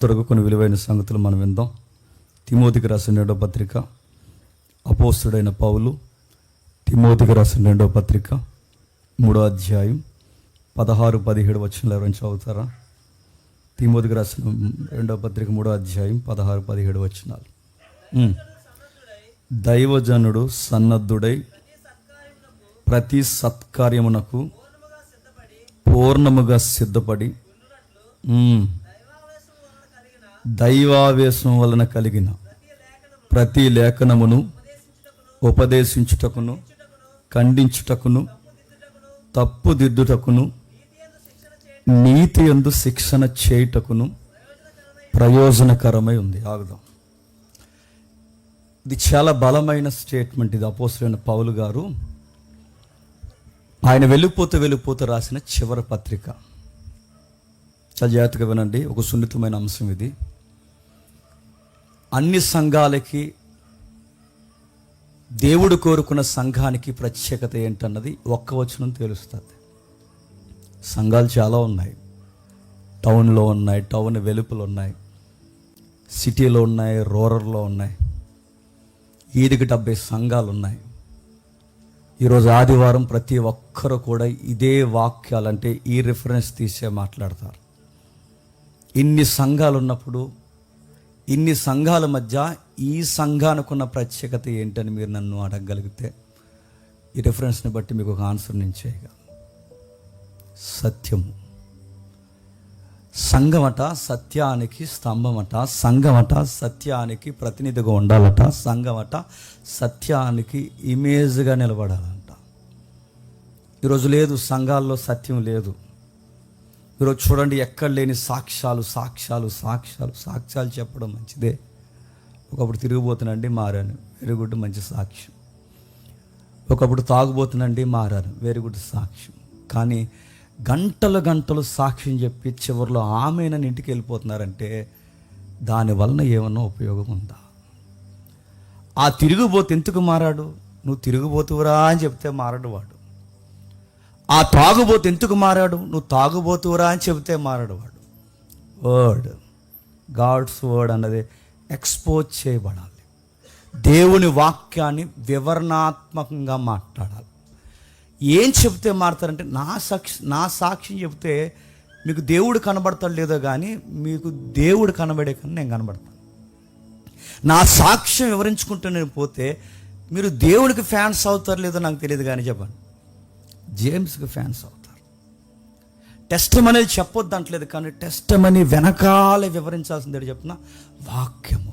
త్వరగా కొన్ని విలువైన సంగతులు మనం విందాం. తిమోతికి రాసిన 2వ పత్రిక, అపోస్తుడైన పౌలు తిమోతికి రాసిన 2వ పత్రిక 3వ అధ్యాయం 16-17 వచనాలు ఎవరైనా చదువుతారా? తిమోతికి రాసిన 2వ పత్రిక 3వ అధ్యాయం 16-17 వచనాలు. దైవజనుడు సన్నద్ధుడై ప్రతి సత్కార్యమునకు పూర్ణముగా సిద్ధపడి దైవావేశం వలన కలిగిన ప్రతి లేఖనమును ఉపదేశించుటకును, ఖండించుటకును, తప్పుదిద్దుటకును, నీతి యందు శిక్షణ చేయుటకును ప్రయోజనకరమై ఉంది. ఆగుదాం. ఇది చాలా బలమైన స్టేట్మెంట్. ఇది అపోస్తలుడైన పౌలు గారు ఆయన వెళ్ళిపోతూ రాసిన చివరి పత్రిక. చాలా జాగ్రత్తగా వినండి. ఒక సున్నితమైన అంశం ఇది. అన్ని సంఘాలకి, దేవుడు కోరుకున్న సంఘానికి ప్రత్యేకత ఏంటన్నది ఒక్క వచనం తెలుస్తుంది. సంఘాలు చాలా ఉన్నాయి. టౌన్లో ఉన్నాయి, టౌన్ వెలుపలు ఉన్నాయి, సిటీలో ఉన్నాయి, రూరల్లో ఉన్నాయి, 70 సంఘాలు ఉన్నాయి. ఈరోజు ఆదివారం ప్రతి ఒక్కరు కూడా ఇదే వాక్యాలంటే ఈ రిఫరెన్స్ తీసే మాట్లాడతారు. ఇన్ని సంఘాలు ఉన్నప్పుడు, ఇన్ని సంఘాల మధ్య ఈ సంఘానికి ఉన్న ప్రత్యేకత ఏంటని మీరు నన్ను అడగగలిగితే ఈ రిఫరెన్స్ని బట్టి మీకు ఒక ఆన్సర్ నేను చేయగలను. సత్యము. సంఘమట సత్యానికి స్తంభమట, సంఘమట సత్యానికి ప్రతినిధిగా ఉండాలట, సంఘమట సత్యానికి ఇమేజ్గా నిలబడాలంట. ఈరోజు లేదు, సంఘాల్లో సత్యం లేదు. ఈరోజు చూడండి, ఎక్కడ లేని సాక్ష్యాలు చెప్పడం మంచిదే. ఒకప్పుడు తిరిగిపోతున్నండి, మారాను, వెరీ గుడ్, మంచి సాక్ష్యం. ఒకప్పుడు తాగుబోతున్నండి, మారాను, వెరీ గుడ్ సాక్ష్యం. కానీ గంటలు సాక్ష్యం చెప్పి చివరిలో ఆమెనని ఇంటికి వెళ్ళిపోతున్నారంటే దానివలన ఏమన్నా ఉపయోగం ఉందా? ఆ తిరిగిపోతే ఎందుకు మారాడు? నువ్వు తిరిగిపోతువురా అని చెప్తే మారాడు వాడు. ఆ తాగుబోతు ఎందుకు మారాడు? నువ్వు తాగుబోతువురా అని చెబితే మారాడు వాడు. వర్డ్, గాడ్స్ వర్డ్ అన్నది ఎక్స్పోజ్ చేయబడాలి. దేవుని వాక్యాన్ని వివరణాత్మకంగా మాట్లాడాలి. ఏం చెబితే మారుతారంటే, నా సాక్ష్యం చెబితే మీకు దేవుడు కనబడతాడు లేదో కానీ మీకు దేవుడు కనబడే కానీ నేను కనబడతాను. నా సాక్ష్యం వివరించుకుంటూ నేను పోతే మీరు దేవుడికి ఫ్యాన్స్ అవుతారు లేదో నాకు తెలియదు కానీ చెప్పండి, జేమ్స్కి ఫ్యాన్స్ అవుతారు. టెస్టిమనీ చెప్పొద్దు అంటలేదు, కానీ టెస్టిమనీ వెనకాలే వివరించాల్సిందే చెప్తున్నా. వాక్యము.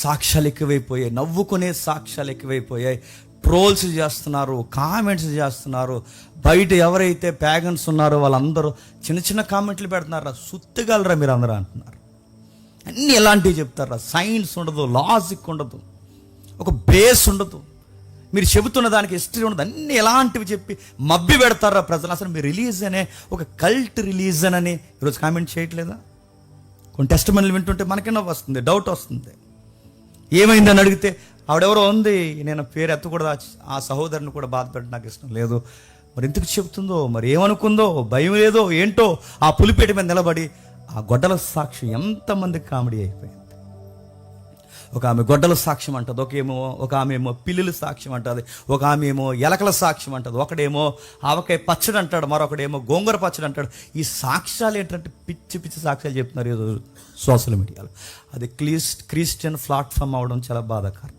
సాక్ష్యాలు ఎక్కువైపోయాయి, నవ్వుకునే సాక్ష్యాలు ఎక్కువైపోయాయి. ట్రోల్స్ చేస్తున్నారు, కామెంట్స్ చేస్తున్నారు. బయట ఎవరైతే ప్యాగన్స్ ఉన్నారో వాళ్ళందరూ చిన్న కామెంట్లు పెడుతున్నారా, సుత్తిగలరా మీరు అందరూ అంటున్నారు. అన్నీ ఎలాంటివి చెప్తారా? సైన్స్ ఉండదు, లాజిక్ ఉండదు, ఒక బేస్ ఉండదు, మీరు చెబుతున్న దానికి హిస్టరీ ఉండదు, అన్నీ ఎలాంటివి చెప్పి మబ్బి పెడతారా ప్రజలు. అసలు మీ రిలీజనే ఒక కల్ట్ రిలీజన్ అని ఈరోజు కామెంట్ చేయట్లేదా? కొన్ని టెస్టిమనీలు వింటుంటే మనకైనా వస్తుంది, డౌట్ వస్తుంది. ఏమైందని అడిగితే ఆవిడెవరో ఉంది, నేను పేరు ఎత్తకూడదు, ఆ సహోదరుని కూడా బాధ పెట్టడం నాకు ఇష్టం లేదు. మరి ఎందుకు చెబుతుందో, మరి ఏమనుకుందో, భయం లేదో ఏంటో, ఆ పులిపేట మీద నిలబడి ఆ గొడ్డల సాక్షి ఎంతమందికి కామెడీ అయిపోయింది. ఒక ఆమె గొడ్డల సాక్ష్యం అంటది, ఒక ఆమె ఏమో పిల్లుల సాక్ష్యం అంటుంది, ఒక ఆమె ఏమో ఎలకల సాక్ష్యం అంటుంది, ఒకడేమో ఆవకాయ పచ్చడి అంటాడు, మరొకడేమో గోంగూర పచ్చడి అంటాడు. ఈ సాక్ష్యాలు ఏంటంటే పిచ్చి సాక్ష్యాలు చెప్తున్నారు ఈరోజు సోషల్ మీడియాలో. అది క్రిస్టియన్ ప్లాట్ఫామ్ అవడం చాలా బాధాకరం.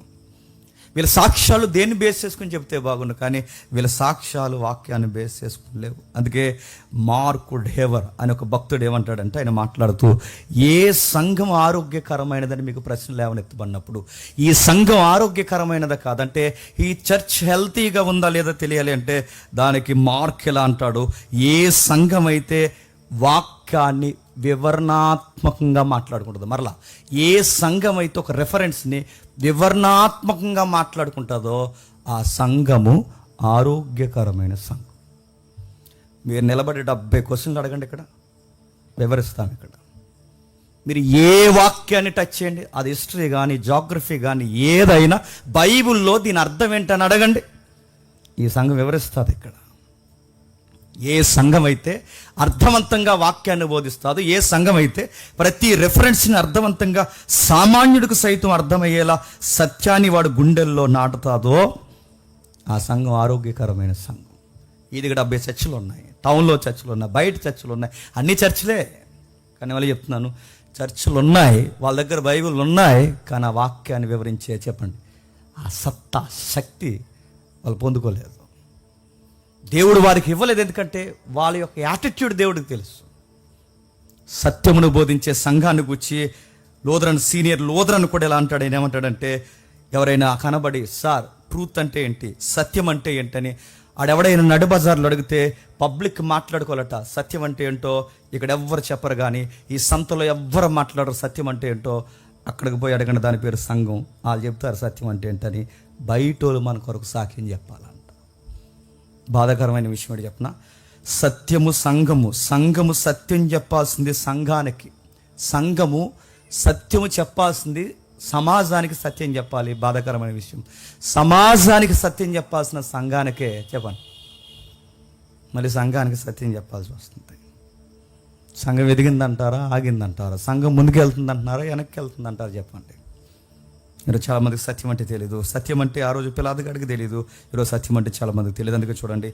వీళ్ళ సాక్ష్యాలు దేన్ని బేస్ చేసుకుని చెప్తే బాగుండు, కానీ వీళ్ళ సాక్ష్యాలు వాక్యాన్ని బేస్ చేసుకుని లేవు. అందుకే మార్కు డేవర్ అని ఒక భక్తుడు ఏమంటాడంటే, ఆయన మాట్లాడుతూ, ఏ సంఘం ఆరోగ్యకరమైనదని మీకు ప్రశ్నలు లేవనెత్తబడినప్పుడు, ఈ సంఘం ఆరోగ్యకరమైనదా కాదంటే, ఈ చర్చ్ హెల్తీగా ఉందా లేదా తెలియాలి అంటే దానికి మార్క్ ఎలా అంటాడు, ఏ సంఘం అయితే వాక్యాన్ని వివరణాత్మకంగా మాట్లాడుకుంటుంది, మరలా ఏ సంఘం అయితే ఒక రెఫరెన్స్ని వివరణాత్మకంగా మాట్లాడుకుంటుందో ఆ సంఘము ఆరోగ్యకరమైన సంఘం. మీరు నిలబడి 70 క్వశ్చన్లు అడగండి, ఇక్కడ వివరిస్తాం. ఇక్కడ మీరు ఏ వాక్యాన్ని టచ్ చేయండి, అది హిస్టరీ కానీ జాగ్రఫీ కానీ ఏదైనా, బైబిల్లో దీని అర్థం ఏంటని అడగండి, ఈ సంఘం వివరిస్తుంది. ఇక్కడ ఏ సంఘం అయితే అర్థవంతంగా వాక్యాన్ని బోధిస్తాదో, ఏ సంఘం అయితే ప్రతి రెఫరెన్స్ని అర్థవంతంగా సామాన్యుడికి సైతం అర్థమయ్యేలా సత్యాన్ని వాడు గుండెల్లో నాటుతాదో ఆ సంఘం ఆరోగ్యకరమైన సంఘం. ఇది 70 చర్చిలు ఉన్నాయి, టౌన్లో చర్చిలు ఉన్నాయి, బయట చర్చిలు ఉన్నాయి, అన్ని చర్చిలే. కానీ వాళ్ళు చెప్తున్నాను, చర్చిలు ఉన్నాయి, వాళ్ళ దగ్గర బైబిల్ ఉన్నాయి, కానీ ఆ వాక్యాన్ని వివరించే చెప్పండి ఆ సత్తా శక్తి వాళ్ళు పొందుకోలేదు. దేవుడు వారికి ఇవ్వలేదు, ఎందుకంటే వాళ్ళ యొక్క యాటిట్యూడ్ దేవుడికి తెలుసు. సత్యమును బోధించే సంఘాన్ని గురించి సీనియర్ లోదరన్ కూడా ఎలా అంటాడు, ఆయన ఏమంటాడంటే, ఎవరైనా కనబడి సార్ ట్రూత్ అంటే ఏంటి, సత్యం అంటే ఏంటని ఆడెవడైనా నడి బజార్లో అడిగితే పబ్లిక్ మాట్లాడుకోవాలట సత్యం అంటే ఏంటో. ఇక్కడ ఎవ్వరు చెప్పరు, కానీ ఈ సంతలో ఎవ్వరు మాట్లాడరు సత్యం అంటే ఏంటో. అక్కడికి పోయి అడగండి, దాని పేరు సంఘం, వాళ్ళు చెప్తారు సత్యం అంటే ఏంటని. బయటోళ్ళు మన కొరకు సాక్ష్యం చెప్పాలంట. బాధాకరమైన విషయం ఏంటి చెప్పిన, సత్యము సంఘము సత్యం చెప్పాల్సింది సంఘానికి, సంఘము సత్యము చెప్పాల్సింది సమాజానికి సత్యం చెప్పాలి. బాధాకరమైన విషయం, సమాజానికి సత్యం చెప్పాల్సిన సంఘానికే చెప్పండి మళ్ళీ సంఘానికి సత్యం చెప్పాల్సి వస్తుంది. సంఘం ఎదిగిందంటారా, ఆగిందంటారా, సంఘం ముందుకు వెళ్తుందంటున్నారా, వెనక్కి వెళ్తుందంటారా చెప్పండి. ఈరోజు చాలామందికి సత్యం అంటే తెలీదు. సత్యం అంటే ఆ రోజు పిల్లాదిగాడికి తెలీదు, ఈరోజు సత్యం అంటే చాలామందికి తెలియదు. అందుకే చూడండి,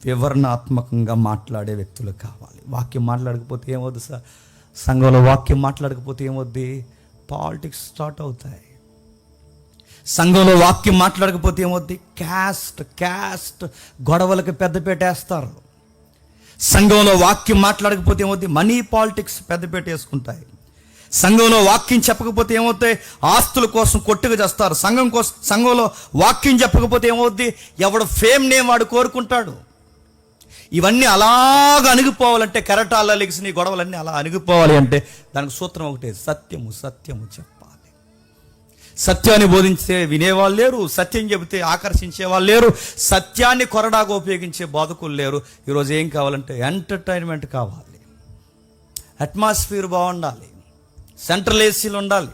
వివరణాత్మకంగా మాట్లాడే వ్యక్తులు కావాలి. వాక్యం మాట్లాడకపోతే ఏమవుద్ది సార్, సంఘంలో వాక్యం మాట్లాడకపోతే ఏమవుద్ది, పాలిటిక్స్ స్టార్ట్ అవుతాయి. సంఘంలో వాక్యం మాట్లాడకపోతే ఏమవుద్ది, క్యాస్ట్ గొడవలకు పెద్దపేట వేస్తారు. సంఘంలో వాక్యం మాట్లాడకపోతే ఏమవుద్ది, మనీ పాలిటిక్స్ పెద్దపేట వేసుకుంటాయి. సంఘంలో వాక్యం చెప్పకపోతే ఏమవుతాయి, ఆస్తుల కోసం కొట్టుకు చేస్తారు. సంఘంలో వాక్యం చెప్పకపోతే ఏమవుద్ది, ఎవడు ఫేమ్ నేమ్ వాడు కోరుకుంటాడు. ఇవన్నీ అలాగ అణిగిపోవాలంటే, కెరటాల్లో లెగిసిన ఈ గొడవలన్నీ అలా అణిగిపోవాలి అంటే దానికి సూత్రం ఒకటే, సత్యము చెప్పాలి. సత్యాన్ని బోధించే వినేవాళ్ళు లేరు, సత్యం చెబితే ఆకర్షించే వాళ్ళు లేరు, సత్యాన్ని కొరడాగా ఉపయోగించే బోధకులు లేరు. ఈరోజు ఏం కావాలంటే ఎంటర్టైన్మెంట్ కావాలి, అట్మాస్ఫియర్ బాగుండాలి, సెంట్రల్ ఏసీలు ఉండాలి,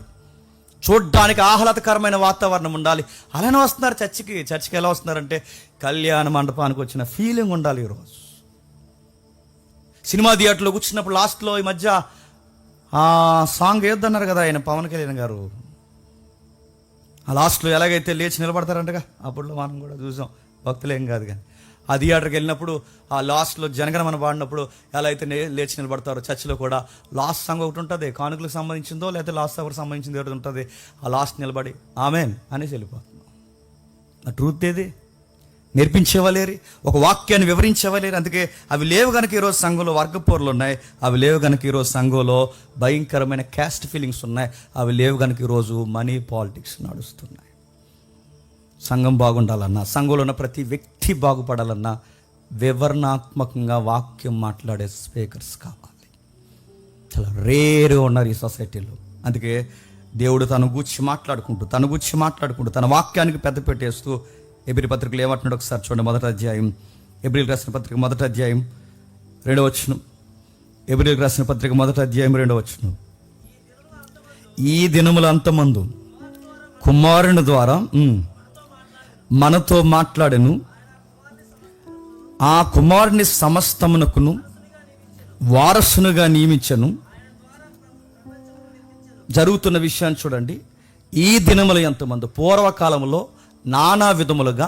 చూడ్డానికి ఆహ్లాదకరమైన వాతావరణం ఉండాలి. అలానే వస్తున్నారు చర్చికి ఎలా వస్తున్నారంటే కళ్యాణ మండపానికి వచ్చిన ఫీలింగ్ ఉండాలి. ఈరోజు సినిమా థియేటర్లో కూర్చున్నప్పుడు లాస్ట్లో ఈ మధ్య ఆ సాంగ్ ఏదన్నారు కదా ఆయన పవన్ కళ్యాణ్ గారు, ఆ లాస్ట్లో ఎలాగైతే లేచి నిలబడతారంటగా, అప్పుడు మనం కూడా చూసాం, భక్తులేం కాదు కానీ ఆ థియేటర్కి వెళ్ళినప్పుడు ఆ లాస్ట్లో జనగణమన పాడినప్పుడు ఎలా అయితే లేచి నిలబడతారో, చర్చిలో కూడా లాస్ట్ సాంగ్ ఒకటి ఉంటుంది, కానుకలకు సంబంధించిందో లేకపోతే లాస్ట్ సవర్కి సంబంధించింది ఒకటి ఉంటుంది. ఆ లాస్ట్ నిలబడి ఆమెన్ అనేసి వెళ్ళిపోతున్నాం. ఆ ట్రూత్ ఏది, నేర్పించేవాళ్ళేరి, ఒక వాక్యాన్ని వివరించేవాళ్ళేరి. అందుకే అవి లేవు కనుక ఈరోజు సంఘంలో వర్గపోర్లు ఉన్నాయి, అవి లేవు కనుక ఈరోజు సంఘంలో భయంకరమైన క్యాస్ట్ ఫీలింగ్స్ ఉన్నాయి, అవి లేవు కనుక ఈరోజు మనీ పాలిటిక్స్ నడుస్తున్నాయి. సంఘం బాగుండాలన్నా, సంఘంలో ఉన్న ప్రతి వ్యక్తి బాగుపడాలన్నా వివరణాత్మకంగా వాక్యం మాట్లాడే స్పీకర్స్ కావాలి. చాలా రేరుగా ఉన్నారు ఈ సొసైటీలో. అందుకే దేవుడు తన గూర్చి మాట్లాడుకుంటూ తన వాక్యానికి పెద్ద పెట్టేస్తూ ఎబ్రీ పత్రికలు ఏమంటున్నాడు ఒకసారి చూడండి. మొదటి అధ్యాయం, ఎబ్రీల్ రాసిన పత్రిక మొదటి అధ్యాయం 2వ వచనం. ఎబ్రీల్ రాసిన పత్రిక మొదటి అధ్యాయం 2వ వచనం. ఈ దినముల అంతమందు కుమారుని ద్వారా మనతో మాట్లాడెను, ఆ కుమారుని సమస్తమునకును వారసునుగా నియమించను. జరుగుతున్న విషయాన్ని చూడండి. ఈ దినముల ఎంతమంది, పూర్వకాలంలో నానా విధములుగా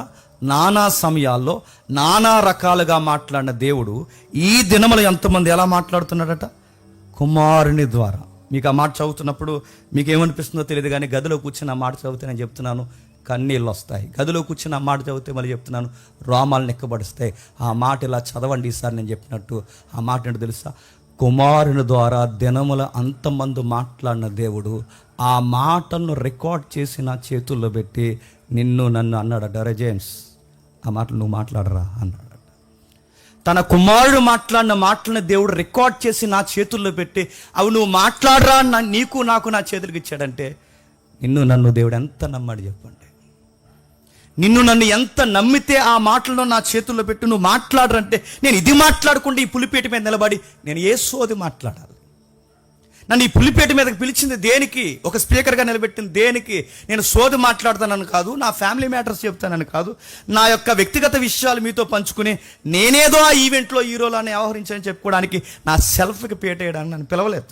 నానా సమయాల్లో నానా రకాలుగా మాట్లాడిన దేవుడు ఈ దినముల ఎంతమంది ఎలా మాట్లాడుతున్నాడట, కుమారుని ద్వారా. మీకు ఆ మాట చదువుతున్నప్పుడు మీకు ఏమనిపిస్తుందో తెలియదు, కానీ గదిలో కూర్చుని ఆ మాట చదివితే నేను చెప్తున్నాను కన్నీళ్ళు వస్తాయి. గదిలో కూర్చుని ఆ మాట చదివితే మళ్ళీ చెప్తున్నాను రోమాలు నెక్కబడుస్తాయి. ఆ మాట ఇలా చదవండి ఈసారి నేను చెప్పినట్టు. ఆ మాట ఏంటో తెలుసా, కుమారుని ద్వారా దినముల అంతమంది మాట్లాడిన దేవుడు ఆ మాటలను రికార్డ్ చేసి నా చేతుల్లో పెట్టి నిన్ను నన్ను అన్నాడట, రే జేమ్స్ ఆ మాటలు నువ్వు మాట్లాడరా అన్నాడట. తన కుమారుడు మాట్లాడిన మాటలను దేవుడు రికార్డ్ చేసి నా చేతుల్లో పెట్టి అవి నువ్వు మాట్లాడరా నీకు నాకు నా చేతులకు ఇచ్చాడంటే నిన్ను నన్ను దేవుడు ఎంత నమ్మాడు చెప్పండి. నిన్ను నన్ను ఎంత నమ్మితే ఆ మాటలను నా చేతుల్లో పెట్టి నువ్వు మాట్లాడరంటే నేను ఇది మాట్లాడకుండా ఈ పులిపేట మీద నిలబడి నేను ఏ సోది మాట్లాడాలి. నన్ను ఈ పులిపేట మీదకి పిలిచింది దేనికి? ఒక స్పీకర్గా నిలబెట్టింది దేనికి? నేను సోది మాట్లాడతానని కాదు, నా ఫ్యామిలీ మ్యాటర్స్ చెప్తానని కాదు, నా యొక్క వ్యక్తిగత విషయాలు మీతో పంచుకుని నేనేదో ఆ ఈవెంట్లో హీరోలానే వ్యవహరించని చెప్పుకోవడానికి, నా సెల్ఫ్కి పేట వేయడానికి నన్ను పిలవలేదు.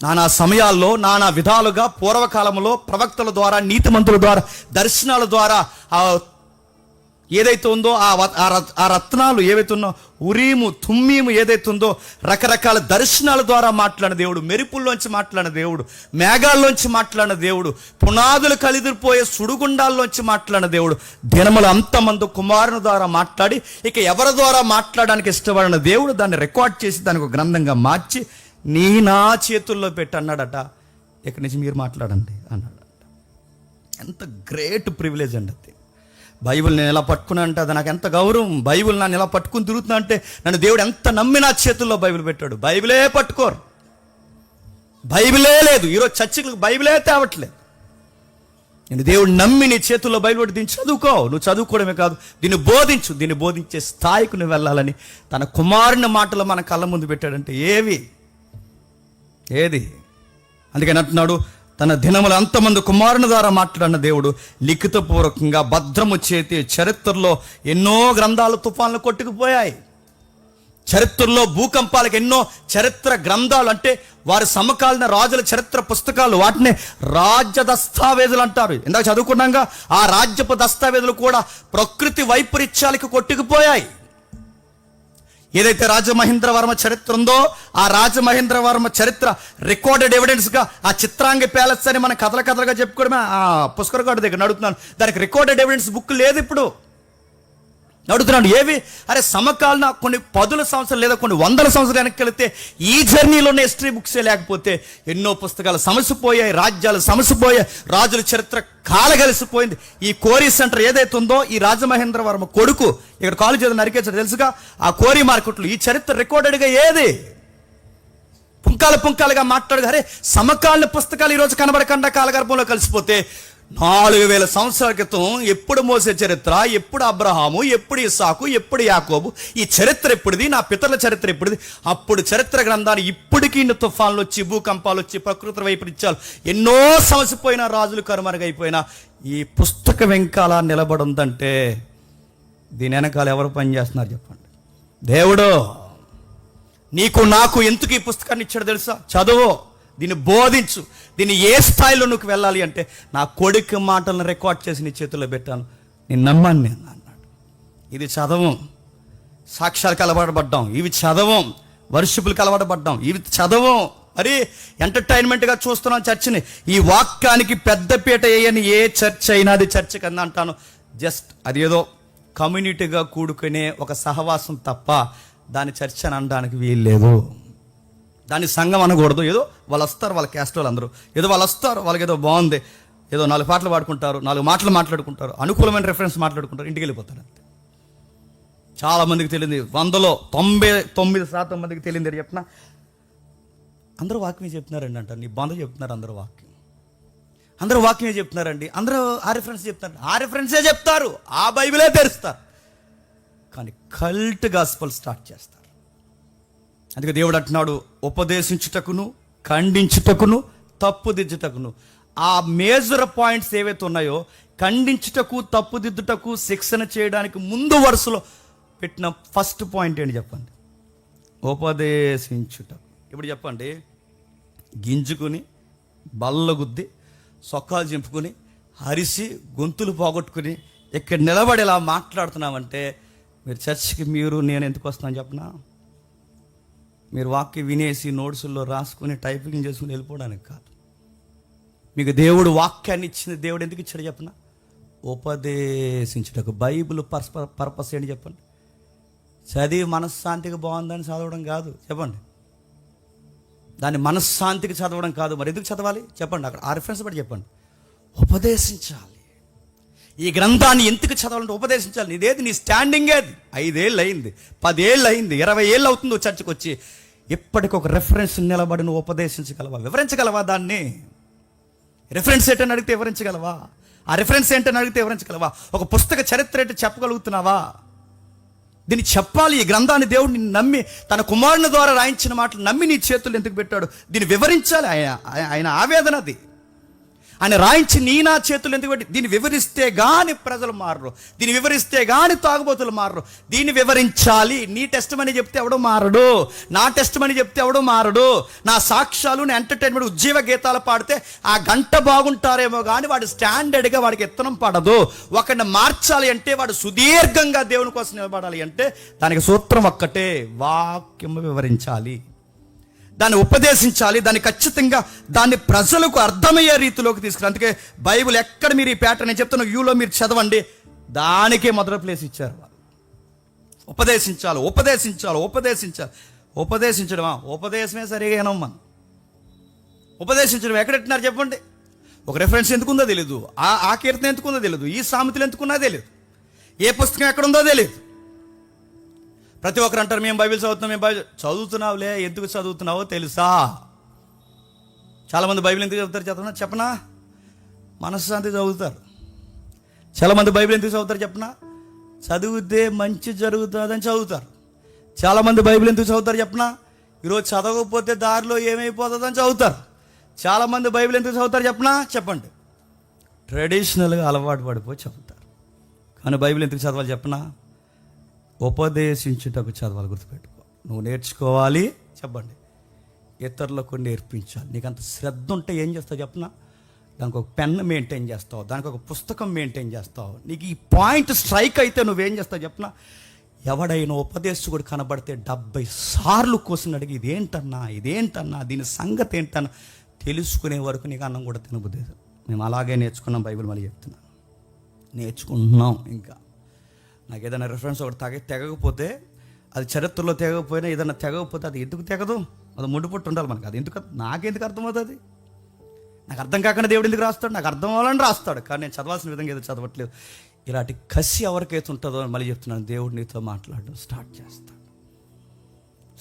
నానా సమయాల్లో నానా విధాలుగా పూర్వకాలంలో ప్రవక్తల ద్వారా, నీతిమంతుల ద్వారా, దర్శనాల ద్వారా ఏదైతే ఉందో ఆ రత్నాలు ఏవైతే ఉన్నో, ఉరీము తుమ్మీము ఏదైతే ఉందో, రకరకాల దర్శనాల ద్వారా మాట్లాడిన దేవుడు, మెరుపుల్లోంచి మాట్లాడిన దేవుడు, మేఘాల్లోంచి మాట్లాడిన దేవుడు, పునాదులు కలిదిరిపోయే సుడుగుండాల్లోంచి మాట్లాడిన దేవుడు, దినములు అంతమంది కుమారుని ద్వారా మాట్లాడి ఇక ఎవరి ద్వారా మాట్లాడడానికి ఇష్టపడిన దేవుడు దాన్ని రికార్డ్ చేసి దానికి ఒక గ్రంథంగా మార్చి నా చేతుల్లో పెట్టి అన్నాడట, ఇక్కడి నుంచి మీరు మాట్లాడండి అన్నాడట. ఎంత గ్రేట్ ప్రివిలేజ్ అండి అది. బైబిల్ నేను ఎలా పట్టుకున్నా అంటే అది నాకు ఎంత గౌరవం. బైబిల్ నన్ను ఎలా పట్టుకుని తిరుగుతున్నా అంటే నన్ను దేవుడు ఎంత నమ్మి నా చేతుల్లో బైబిల్ పెట్టాడు. బైబిలే పట్టుకోరు, బైబిలే లేదు. ఈరోజు చర్చికి బైబిలే తేవట్లేదు. నేను దేవుడు నమ్మి నీ చేతుల్లో బైబిల్ పెట్టి దీన్ని చదువుకో. నువ్వు చదువుకోవడమే కాదు, దీన్ని బోధించు. దీన్ని బోధించే స్థాయికి నువ్వు వెళ్ళాలని తన కుమారుని మాటలు మన కళ్ళ ముందు పెట్టాడంటే ఏది? అందుకని అంటున్నాడు, తన దినములు అంతమంది కుమారుని ద్వారా మాట్లాడిన దేవుడు లిఖితపూర్వకంగా భద్రము చేతి చరిత్రలో ఎన్నో గ్రంథాలు తుఫాన్లు కొట్టుకుపోయాయి. చరిత్రలో భూకంపాలకు ఎన్నో చరిత్ర గ్రంథాలు, అంటే వారి సమకాలీన రాజుల చరిత్ర పుస్తకాలు, వాటిని రాజ్య దస్తావేజులు అంటారు. ఇందాక చదువుకున్నాగా ఆ రాజ్యపు దస్తావేజులు కూడా ప్రకృతి వైపరీత్యాలకు కొట్టుకుపోయాయి. ఏదైతే రాజమహేంద్రవర్మ చరిత్ర ఉందో ఆ రాజమహేంద్రవర్మ చరిత్ర రికార్డెడ్ ఎవిడెన్స్గా ఆ చిత్రాంగి ప్యాలెస్ అని మన కథలుగా చెప్పుకోవడమే ఆ పుష్కరగాడు దగ్గర నడుతున్నాను. దానికి రికార్డెడ్ ఎవిడెన్స్ బుక్ లేదు ఇప్పుడు. నడుతున్నాడు ఏవి? అరే సమకాలీన కొన్ని 10 సంవత్సరాలు లేదా కొన్ని 100 సంవత్సరాలు వెనక్కి వెళితే ఈ జర్నీలోనే హిస్టరీ బుక్సే లేకపోతే ఎన్నో పుస్తకాలు సమసిపోయాయి, రాజ్యాలు సమసిపోయాయి, రాజుల చరిత్ర కాలగలిసిపోయింది. ఈ కోరీ సెంటర్ ఏదైతే ఉందో ఈ రాజమహేంద్రవర్మ కొడుకు ఇక్కడ కాలేజ్ ఏదో నరికేసాడు తెలుసుగా, ఆ కోరీ మార్కెట్లో ఈ చరిత్ర రికార్డెడ్గా ఏది? పుంకాలుగా మాట్లాడు. అరే సమకాలీన పుస్తకాలు ఈరోజు కనబడకుండా కాలగర్భంలో కలిసిపోతే 4000 సంవత్సరాల క్రితం ఎప్పుడు మోసే చరిత్ర, ఎప్పుడు అబ్రహాము, ఎప్పుడు ఇస్సాకు, ఎప్పుడు యాకోబు, ఈ చరిత్ర ఎప్పుడుది, నా పితరుల చరిత్ర ఎప్పుడుది, అప్పుడు చరిత్ర గ్రంథాన్ని ఇప్పటికీ ఇన్ని తుఫాన్లు వచ్చి, భూకంపాలు వచ్చి, ప్రకృతి వైపరీత్యాలు ఎన్నో సమసిపోయిన, రాజులు కరుమరుగైపోయినా ఈ పుస్తకం వెంకాల నిలబడుందంటే దీని వెనకాల ఎవరు పనిచేస్తున్నారు చెప్పండి? దేవుడు నీకు నాకు ఎందుకు ఈ పుస్తకాన్ని ఇచ్చాడు తెలుసా? చదువు, దీన్ని బోధించు. దీన్ని ఏ స్థాయిలో నువ్వు వెళ్ళాలి అంటే నా కొడుకు మాటలను రికార్డ్ చేసి నీ చేతుల్లో పెట్టాను, నేను నమ్మాను నేను అన్నాడు. ఇది చదవం, సాక్ష్యాలు కలబడబడ్డాం, ఇవి చదవం, వర్షిపులు కలబడబడ్డాం, ఇవి చదవం. మరి ఎంటర్టైన్మెంట్గా చూస్తున్నాం చర్చిని. ఈ వాక్యానికి పెద్దపీట వేయని ఏ చర్చ్ అయినా అది చర్చ్ కింద అంటాను. జస్ట్ అది ఏదో కమ్యూనిటీగా కూడుకునే ఒక సహవాసం తప్ప దాని చర్చ అని అనడానికి వీల్లేదు. దాన్ని సంఘం అనకూడదు. ఏదో వాళ్ళు వస్తారు, వాళ్ళ క్యాస్ట్ వాళ్ళు అందరూ ఏదో వాళ్ళు వస్తారు, వాళ్ళకి ఏదో బాగుంది, ఏదో 4 పాటలు పాడుకుంటారు, 4 మాటలు మాట్లాడుకుంటారు, అనుకూలమైన రెఫరెన్స్ మాట్లాడుకుంటారు, ఇంటికి వెళ్ళిపోతారు అంతే. చాలామందికి తెలియదు, 100లో 99% మందికి తెలియదు. చెప్పిన అందరూ వాక్యమే చెప్తున్నారండి అంటారు. నీ బంధు చెప్తున్నారు, అందరూ వాక్యమే చెప్తున్నారండి, అందరూ ఆ రిఫరెన్స్ చెప్తున్నారు, ఆ రిఫరెన్సే చెప్తారు, ఆ బైబిలే తెరుస్తారు, కానీ కల్ట్ గాస్పల్ స్టార్ట్ చేస్తారు. అందుకే దేవుడు అంటున్నాడు, ఉపదేశించుటకును, ఖండించుటకును, తప్పుదిద్దుటకును. ఆ మేజర్ పాయింట్స్ ఏవైతే ఉన్నాయో ఖండించుటకు, తప్పుదిద్దుటకు, శిక్షణ చేయడానికి ముందు వరుసలో పెట్టిన ఫస్ట్ పాయింట్ ఏంటి చెప్పండి? ఉపదేశించుటకు. ఇప్పుడు చెప్పండి, గింజుకుని, బల్లగుద్ది, సొక్కాలు చింపుకుని, అరిసి, గొంతులు పోగొట్టుకుని ఇక్కడ నిలబడి ఇలా మాట్లాడుతున్నామంటే మీరు చర్చికి నేను ఎందుకు వస్తున్నాను చెప్పనా? మీరు వాక్యం వినేసి నోట్సుల్లో రాసుకుని టైపింగ్ చేసుకుని వెళ్ళిపోవడానికి కాదు. మీకు దేవుడు వాక్యాన్ని ఇచ్చింది, దేవుడు ఎందుకు ఇచ్చాడు చెప్పనా? ఉపదేశించుటకు. బైబిల్ పర్పస్ ఏంటి చెప్పండి? చదివి మనశ్శాంతికి బాగుందని చదవడం కాదు చెప్పండి. దాన్ని మనశ్శాంతికి చదవడం కాదు. మరి ఎందుకు చదవాలి చెప్పండి? అక్కడ ఆ రిఫరెన్స్ బట్టి చెప్పండి. ఉపదేశించాలి. ఈ గ్రంథాన్ని ఎందుకు చదవాలంటే ఉపదేశించాలి. నీదేది, నీ స్టాండింగ్ ఏది? 5 ఏళ్ళు అయింది, 10 ఏళ్ళు అయింది, 20 ఏళ్ళు అవుతుందో చర్చకు వచ్చి, ఇప్పటికి ఒక రెఫరెన్స్ నిలబడి నువ్వు ఉపదేశించగలవా? వివరించగలవా? దాన్ని రెఫరెన్స్ ఏంటని అడిగితే వివరించగలవా? ఆ రెఫరెన్స్ ఏంటని అడిగితే వివరించగలవా? ఒక పుస్తక చరిత్ర ఏంటో చెప్పగలుగుతున్నావా? దీన్ని చెప్పాలి. ఈ గ్రంథాన్ని దేవుడు నిన్ను నమ్మి తన కుమారుని ద్వారా రాయించిన మాటలు నమ్మి నీ చేతులు ఎందుకు పెట్టాడు, దీన్ని వివరించాలి. ఆయన ఆవేదన అది. ఆయన రాయించి నీ నా చేతులు ఎందుకు పెట్టి, దీన్ని వివరిస్తే గాని ప్రజలు మారరు, దీన్ని వివరిస్తే గాని తాగుబోతులు మారరు. దీన్ని వివరించాలి. నీ టెస్ట్ మనీ చెప్తే ఎవడో మారడు, నా టెస్ట్ మనీ చెప్తే ఎవడో మారడు. నా సాక్ష్యాలు, నా ఎంటర్టైన్మెంట్, ఉజ్జీవ గీతాలు పాడితే ఆ గంట బాగుంటారేమో కానీ వాడు స్టాండర్డ్గా వాడికి ఎత్తనం పడదు. ఒకరిని మార్చాలి అంటే వాడు సుదీర్ఘంగా దేవుని కోసం నిలబడాలి అంటే దానికి సూత్రం ఒక్కటే, వాక్యము వివరించాలి, దాన్ని ఉపదేశించాలి, దాన్ని ఖచ్చితంగా దాన్ని ప్రజలకు అర్థమయ్యే రీతిలోకి తీసుకురా. అందుకే బైబిల్ ఎక్కడ మీరు ఈ ప్యాటర్న్ నేను చెప్తున్నా యూలో మీరు చదవండి, దానికే మొదటి ప్లేస్ ఇచ్చారు. ఉపదేశించాలి, ఉపదేశించాలి, ఉపదేశించాలి. ఉపదేశించడమా? ఉపదేశమే సరిగానమ్మా. ఉపదేశించడం ఎక్కడెట్టినారు చెప్పండి. ఒక రెఫరెన్స్ ఎందుకుందో తెలియదు, ఆ కీర్తన ఎందుకుందో తెలియదు, ఈ సామెతలు ఎందుకున్నా తెలియదు, ఏ పుస్తకం ఎక్కడుందో తెలియదు. ప్రతి ఒక్కరు అంటారు మేము బైబిల్ చదువుతున్నాం, మేము బైబిల్ చదువుతున్నావులే, ఎందుకు చదువుతున్నావో తెలుసా? చాలామంది బైబిల్ ఎందుకు చదువుతారు చెప్పనా? మనశ్శాంతి చదువుతారు. చాలామంది బైబిల్ ఎందుకు చదువుతారు చెప్పనా? చదివితే మంచి జరుగుతుందని చదువుతారు. చాలామంది బైబిల్ ఎందుకు చదువుతారు చెప్పనా? ఈరోజు చదవకపోతే దారిలో ఏమైపోతుందని చదువుతారు. చాలామంది బైబిల్ ఎందుకు చదువుతారు చెప్పనా? చెప్పండి. ట్రెడిషనల్గా అలవాటు పడిపోయి చదువుతారు. కానీ బైబిల్ ఎందుకు చదవాలి చెప్పనా? ఉపదేశించుటకు చదవాలి. గుర్తుపెట్టుకో, నువ్వు నేర్చుకోవాలి, చెప్పండి, ఇతరులకు నేర్పించాలి. నీకు అంత శ్రద్ధ ఉంటే ఏం చేస్తావు చెప్పనా? దానికి ఒక పెన్ మెయింటైన్ చేస్తావు, దానికి ఒక పుస్తకం మెయింటైన్ చేస్తావు. నీకు ఈ పాయింట్ స్ట్రైక్ అయితే నువ్వేం చేస్తావు చెప్పనా? ఎవడైనా ఉపదేశకుడు కనబడితే 70 సార్లు క్వశ్చన్ అడిగి ఇదేంటన్నా దీని సంగతి ఏంటన్నా తెలుసుకునే వరకు నీకు అన్నం కూడా తినబుద్ది. మేము అలాగే నేర్చుకున్నాం. బైబిల్ మళ్ళీ చెప్తున్నాం, నేర్చుకుంటున్నాం. ఇంకా నాకు ఏదైనా రెఫరెన్స్ ఒకటి తెగకపోతే, అది చరిత్రలో తెగకపోయినా ఏదైనా తెగకపోతే అది ఎందుకు తెగదు? అది ముడిపట్టు ఉండాలి మనకు. అది ఎందుకు, నాకెందుకు అర్థమవుతుంది? నాకు అర్థం కాకుండా దేవుడు ఎందుకు రాస్తాడు? నాకు అర్థం అవ్వాలని రాస్తాడు, కానీ నేను చదవాల్సిన విధంగా ఏదో చదవట్లేదు. ఇలాంటి కసి ఎవరికైతే ఉంటుందో మళ్ళీ చెప్తున్నాను, దేవుడు నీతో మాట్లాడడం స్టార్ట్ చేస్తాడు.